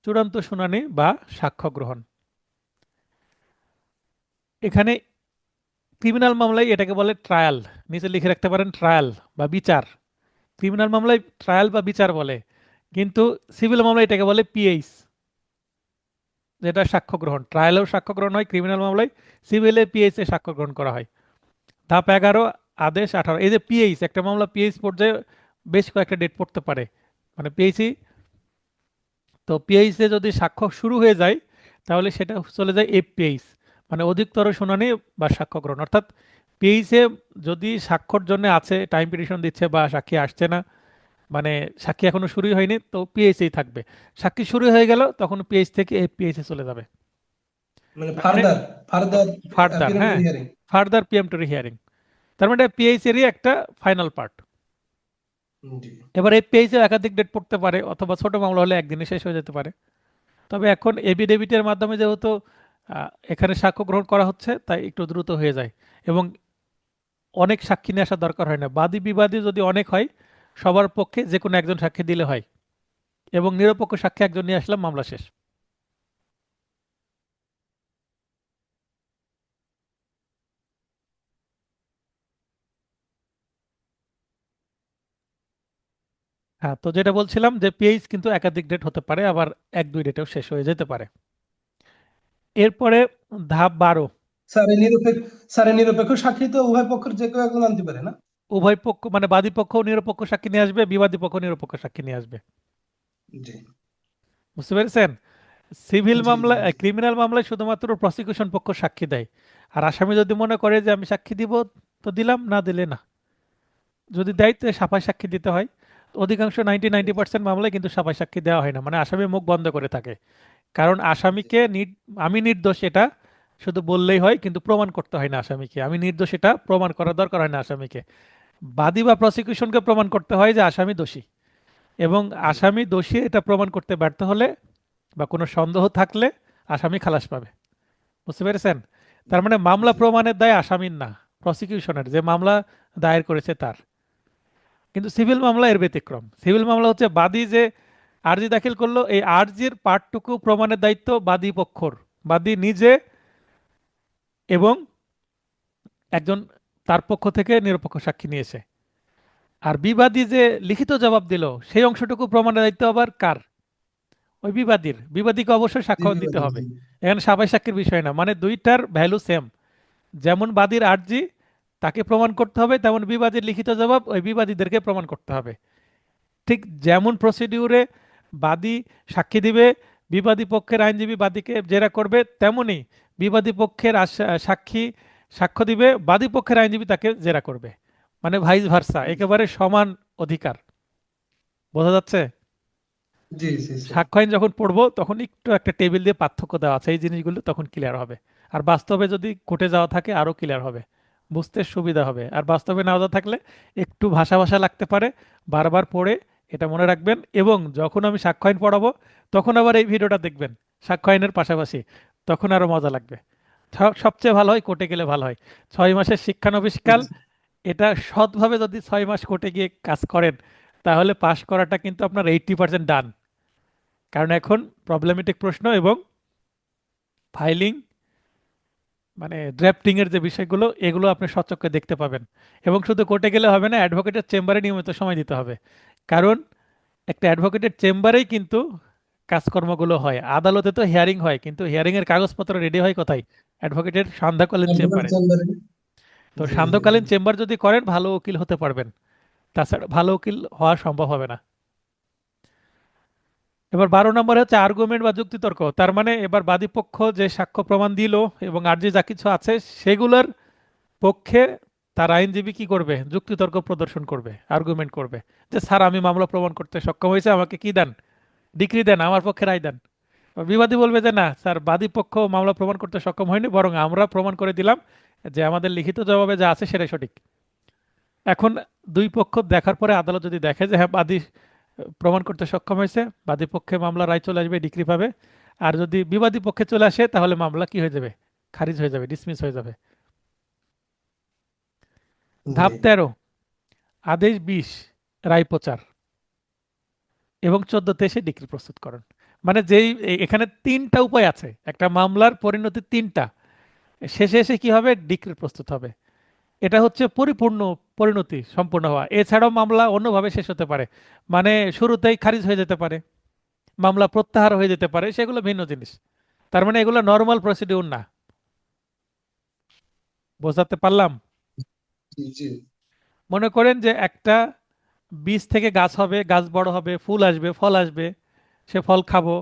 চূড়ান্ত শুনানি বা সাক্ষ্য গ্রহণ। এখানে ক্রিমিনাল মামলায় এটাকে বলে ট্রায়াল, নিচে লিখে রাখতে পারেন ট্রায়াল বা বিচার। ক্রিমিনাল মামলায় ট্রায়াল বা বিচার বলে, কিন্তু সিভিল মামলায় এটাকে বলে পিএইচ, যেটা সাক্ষ্য গ্রহণ। ট্রায়ালেও সাক্ষ্য গ্রহণ হয় ক্রিমিনাল মামলায়, সিভিলে পিএইচ এ সাক্ষ্য গ্রহণ করা হয়। ধাপ 11, আদেশ 18। এই যে পিএইচ, একটা মামলা পিএইচ পর্যায়ে বেশ কয়েকটা ডেট পড়তে পারে, মানে পিএইচই। তো পিএইচ এ যদি সাক্ষ্য শুরু হয়ে যায় তাহলে সেটা চলে যায় এফপিএইচ, মানে অধিকতর শুনানি বা সাক্ষ্য গ্রহণ। অর্থাৎ পিএইচ এ যদি সাক্ষ্যর জন্য আছে, টাইম পিটিশন দিচ্ছে বা সাক্ষী আসছে না, মানে সাক্ষী এখনো শুরুই হয়নি, তো পিএইচই থাকবে। সাক্ষী শুরু হয়ে গেল তখন পিএইচ থেকে এফপিএইচ এ চলে যাবে। মানে তার মানে ফার্দার ফার্দার ফার্দার, হ্যাঁ, parental hearing. Further peremptory hearing. তার মানে পিএইচ এরই একটা ফাইনাল পার্ট। জি। এবার এই পেজে একাধিক ডেট পড়তে পারে, অথবা ছোট মামলা হলে একদিনে শেষ হয়ে যেতে পারে। তবে এখন এফিডেভিটের মাধ্যমে যেহেতু এখানে সাক্ষ্য গ্রহণ করা হচ্ছে, তাই একটু দ্রুত হয়ে যায় এবং অনেক সাক্ষী নিয়ে আসার দরকার হয় না। বাদী বিবাদী যদি অনেক হয়, সবার পক্ষে যে কোনো একজন সাক্ষী দিলে হয়, এবং নিরপেক্ষ সাক্ষী একজন নিয়ে আসলাম, মামলা শেষ। হ্যাঁ, তো যেটা বলছিলাম যে পিএইচ কিন্তু একাধিক ডেট হতে পারে, আবার 1-2 ডেটেও শেষ হয়ে যেতে পারে। এরপরে ধাপ 12। স্যার এই নিরপেক্ষ স্যার এই নিরপেক্ষ সাক্ষী তো উভয় পক্ষের যে কেউ একজন আনতে পারে না? উভয় পক্ষ মানে বাদী পক্ষ নিরপেক্ষ সাক্ষী নিয়ে আসবে, বিবাদী পক্ষ নিরপেক্ষ সাক্ষী নিয়ে আসবে। জি বুঝতে পেরেছেন? সিভিল জি জি মামলা, জি। ক্রিমিনাল মামলায় শুধুমাত্র প্রসিকিউশন পক্ষ সাক্ষী দেয়। আর আসামি যদি মনে করে যে আমি সাক্ষী দিব, তো দিলাম, না দিলে না। যদি দেয় তো সাফাই সাক্ষী দিতে হয়। অধিকাংশ 90% মামলায় কিন্তু সাফাই সাক্ষী দেওয়া হয় না, মানে আসামি মুখ বন্ধ করে থাকে। কারণ আসামিকে আমি নির্দোষ এটা শুধু বললেই হয়, কিন্তু প্রমাণ করতে হয় না আসামিকে। আমি নির্দোষ এটা প্রমাণ করার দরকার হয় না আসামিকে। বাদী বা প্রসিকিউশনকে প্রমাণ করতে হয় যে আসামি দোষী, এবং জি আসামি দোষী এটা প্রমাণ করতে ব্যর্থ হলে বা কোনো সন্দেহ থাকলে আসামি খালাস পাবে। বুঝতে পেরেছেন? তার মানে মামলা জি প্রমাণের দায় আসামির না, প্রসিকিউশনের, যে মামলা দায়ের করেছে তার। কিন্তু সিভিল মামলা এর ব্যতিক্রম। সিভিল মামলা হচ্ছে বাদী যে আর্জি দাখিল করলো, এই আর্জির পার্টটুকু প্রমাণের দায়িত্ব বাদী পক্ষর, বাদী নিজে এবং একজন তার পক্ষ থেকে নিরপেক্ষ সাক্ষী নিয়েছে। আর বিবাদী যে লিখিত জবাব দিল, সেই অংশটুকু প্রমাণের দায়িত্ব আবার কার? ওই বিবাদীর। বিবাদীকে অবশ্যই জি সাক্ষ্য দিতে বিবাদী হবে। জি এখানে সাবাই সাক্ষীর বিষয় না, মানে দুইটার ভ্যালু সেম। যেমন বাদীর আর্জি তাকে প্রমাণ করতে হবে, তেমন বিবাদীর লিখিত জবাব ওই বিবাদীদেরকে প্রমাণ করতে হবে। ঠিক যেমন প্রসিডিউরে বাদী সাক্ষী দিবে, বিবাদী পক্ষের আইনজীবী বাদীকে জেরা করবে, তেমনি বিবাদী পক্ষের সাক্ষী সাক্ষ্য দিবে, বাদী পক্ষের আইনজীবী তাকে জেরা করবে। মানে ভাইস ভার্সা, একেবারে সমান অধিকার। বোঝা যাচ্ছে? জি জি স্যার। সাক্ষ্য আইন যখন পড়বো তখন একটু একটা টেবিল দিয়ে পার্থক্য দেওয়া আছে, এই জিনিসগুলো তখন ক্লিয়ার হবে। আর বাস্তবে যদি কোর্টে যাওয়া থাকে আরো ক্লিয়ার হবে, বুঝতে সুবিধা হবে। আর বাস্তবে না যাওয়া থাকলে একটু ভাষা ভাষা লাগতে পারে, বারবার পড়ে এটা মনে রাখবেন। এবং যখন আমি সাক্ষ্য আইন পড়াবো তখন আবার এই ভিডিওটা দেখবেন সাক্ষ্য আইনের পাশাপাশি, তখন আরো মজা লাগবে। সবচেয়ে ভালো হয় কোর্টে গেলে ভালো হয়। 6 মাসের শিক্ষানবিশকাল, এটা সৎভাবে যদি 6 মাস কোর্টে গিয়ে কাজ করেন, তাহলে পাশ করাটা কিন্তু আপনার 80% ডান। কারণ এখন প্রবলেমেটিক প্রশ্ন এবং ফাইলিং, মানে ড্রাফটিং এর যে বিষয়গুলো, এগুলো আপনি সচক্ষে দেখতে পাবেন। এবং শুধু কোর্টে গেলে হবে না, অ্যাডভোকেটের চেম্বারে নিয়মিত সময় দিতে হবে। কারণ একটা অ্যাডভোকেটের চেম্বারেই কিন্তু কাজকর্মগুলো হয়। আদালতে তো হিয়ারিং হয়, কিন্তু হিয়ারিং এর কাগজপত্র রেডি হয় কোথায়? অ্যাডভোকেটের সান্ধ্যকালীন অ্যাডভোকেট চেম্বারে। চেম্বারে। তো জি জি জি। সান্ধ্যকালীন চেম্বার যদি করেন, ভালো উকিল হতে পারবেন। তাছাড়া ভালো উকিল হওয়া সম্ভব হবে না। এবার 12 নম্বরে হচ্ছে আর্গুমেন্ট বা যুক্তিতর্ক। তার মানে এবার বাদী পক্ষ যে সাক্ষ্য প্রমাণ দিল এবং আর যে যা কিছু আছে সেগুলোর পক্ষে তার আইনজীবী কি করবে? যুক্তিতর্ক প্রদর্শন করবে, আর্গুমেন্ট করবে, যে স্যার আমি মামলা প্রমাণ করতে সক্ষম হয়েছে, আমাকে কি দেন, ডিক্রি দেন, আমার পক্ষে রায় দেন। বিবাদী বলবে যে না স্যার, বাদী পক্ষ মামলা প্রমাণ করতে সক্ষম হয়নি, বরং আমরা প্রমাণ করে দিলাম যে আমাদের লিখিত জবাবে যা আছে সেটাই সঠিক। এখন দুই পক্ষ দেখার পরে আদালত যদি দেখে যে হ্যাঁ, বাদী প্রমাণ করতে সক্ষম হয়েছে, বাদী পক্ষে মামলা রায় চলে আসবে, ডিক্রি পাবে। আর যদি বিবাদী পক্ষে চলে আসে তাহলে মামলা কি হয়ে যাবে? খারিজ হয়ে যাবে, ডিসমিস হয়ে যাবে। জি ধাপ 13, আদেশ 20, রায় প্রচার, এবং 14তে এসে ডিক্রি প্রস্তুতকরণ। মানে যেই এখানে তিনটা উপায় আছে, একটা মামলার পরিণতি তিনটা। শেষে এসে কি হবে, ডিক্রি প্রস্তুত হবে। এটা হচ্ছে পরিপূর্ণ পরিণতি সম্পূর্ণ হওয়া। এছাড়াও মামলা অন্যভাবে শেষ হতে পারে, মানে শুরুতেই খারিজ হয়ে যেতে পারে, মামলা প্রত্যাহার হয়ে যেতে পারে, সেগুলো ভিন্ন জিনিস। তার মানে এগুলো নর্মাল প্রসিডিউর না। বোঝাতে পারলাম? জি জি মনে করেন যে একটা বীজ থেকে গাছ হবে, গাছ বড় হবে, ফুল আসবে, ফল আসবে, সে ফল খাবো,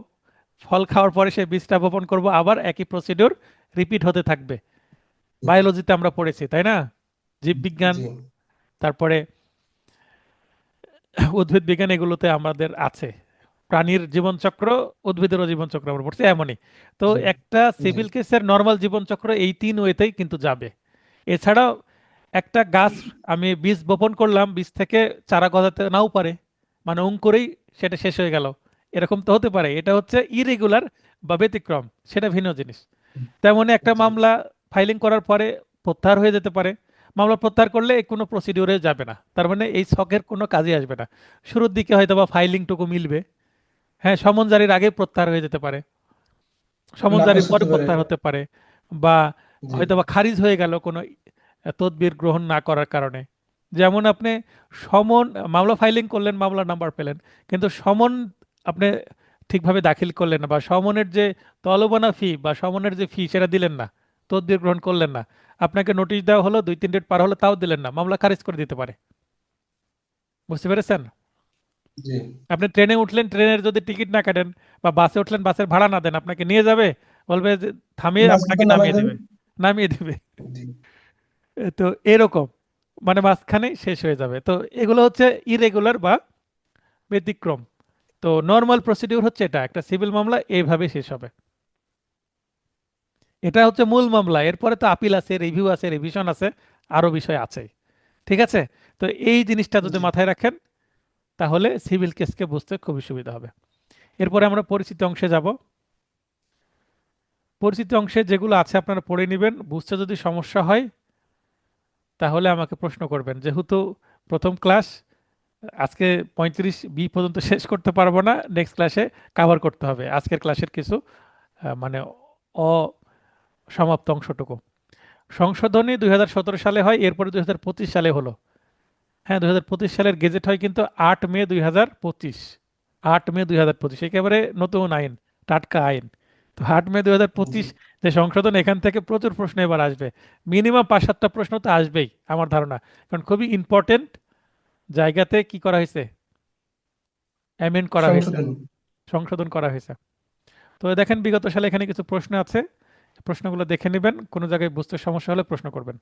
ফল খাওয়ার পরে সে বীজটা বপন করব, আবার একই প্রসিডিউর রিপিট হতে থাকবে। বায়োলজিতে আমরা পড়েছি, তাই না? জীববিজ্ঞান, জি তারপরে উদ্ভিদ বিজ্ঞান, এগুলোতে আমাদের আছে। প্রাণীর জীবনচক্র, উদ্ভিদেরও জীবনচক্র আমরা পড়ছি এমনই। তো জি একটা জি সিভিল কেসের নর্মাল জীবনচক্র এই তিন ওয়েতেই কিন্তু যাবে। এছাড়াও একটা গাছ, আমি বীজ বপন করলাম, বীজ থেকে চারা গজাতে নাও পারে, মানে অঙ্কুরেই সেটা শেষ হয়ে গেল, এরকম তো হতে পারে। এটা হচ্ছে ইরেগুলার বা ব্যতিক্রম, সেটা ভিন্ন জিনিস। তেমনি একটা জি মামলা ফাইলিং করার পরে প্রত্যাহার হয়ে যেতে পারে। মামলা প্রত্যাহার করলে কোনো প্রসিডিউরে যাবে না, তার মানে এই ছকের কোনো কাজে আসবে না। শুরুর দিকে হয়তো বা ফাইলিংটুকু মিলবে, হ্যাঁ, সমন জারির আগে প্রত্যাহার হয়ে যেতে পারে, সমন নাকচ জারির পরে হতে পারে। প্রত্যাহার হতে পারে, বা জি হয়তো বা খারিজ হয়ে গেল কোনো তদবির গ্রহণ না করার কারণে। যেমন আপনি সমন, মামলা ফাইলিং করলেন, মামলা নাম্বার পেলেন, কিন্তু সমন আপনি ঠিকভাবে দাখিল করলেন না, বা সমনের যে তলবানা ফি বা সমনের যে ফি সেটা দিলেন না, তদবির গ্রহণ করলেন না, আপনাকে নোটিশ দেওয়া হলো, 2-3 ডেট পার হলো, তাও দিলেন না, মামলা খারিজ করে দিতে পারে। বুঝতে পেরেছেন? জি আপনি ট্রেনে উঠলেন, ট্রেনের যদি টিকিট না কাটেন, বা বাসে উঠলেন, বাসের ভাড়া না দেন, আপনাকে নিয়ে যাবে, বলবে যে থামিয়ে মাঝখানে আপনাকে নামাই নামিয়ে দেন। দিবে, নামিয়ে দিবে। জি তো এরকম, মানে মাঝখানে শেষ হয়ে যাবে। তো এগুলো হচ্ছে ইরেগুলার বা ব্যতিক্রম। তো নর্মাল প্রসিডিউর হচ্ছে এটা, একটা সিভিল মামলা এইভাবে শেষ হবে। এটা হচ্ছে মূল মামলা। এরপরে তো আপিল আছে, রিভিউ আছে, রিভিশন আছে, আরো বিষয় আছে। ঠিক আছে? তো এই জিনিসটা যদি জি মাথায় রাখেন, তাহলে সিভিল কেসকে বুঝতে খুবই সুবিধা হবে। এরপরে আমরা পরিচিত অংশে যাব। পরিচিত অংশে যেগুলো আছে আপনারা পড়ে নেবেন, বুঝতে যদি সমস্যা হয় তাহলে আমাকে প্রশ্ন করবেন। যেহেতু প্রথম ক্লাস, আজকে 35B পর্যন্ত শেষ করতে পারবো না, নেক্সট ক্লাসে কাভার করতে হবে আজকের ক্লাসের কিছু মানে অসমাপ্ত অংশটুকু। সংশোধনী 2017 সালে হয়, এরপরে 2025 সালে হলো। হ্যাঁ, 2025 সালের গেজেট হয় কিন্তু 8 মে 2025। 8 মে 2025 একেবারে নতুন আইন, টাটকা আইন। তো 8 মে 2025 জি যে সংশোধন, এখান থেকে প্রচুর প্রশ্ন এবার আসবে। মিনিমাম 5-7টা প্রশ্ন তো আসবেই আমার ধারণা, কারণ খুবই ইম্পর্টেন্ট জায়গাতে কি করা হয়েছে, অ্যামেন্ড করা হয়েছে, সংশোধন। সংশোধন করা হয়েছে। তো দেখেন বিগত সালে এখানে কিছু প্রশ্ন আছে, প্রশ্নগুলো দেখে নেবেন, কোনো জায়গায় বুঝতে সমস্যা হলে প্রশ্ন করবেন।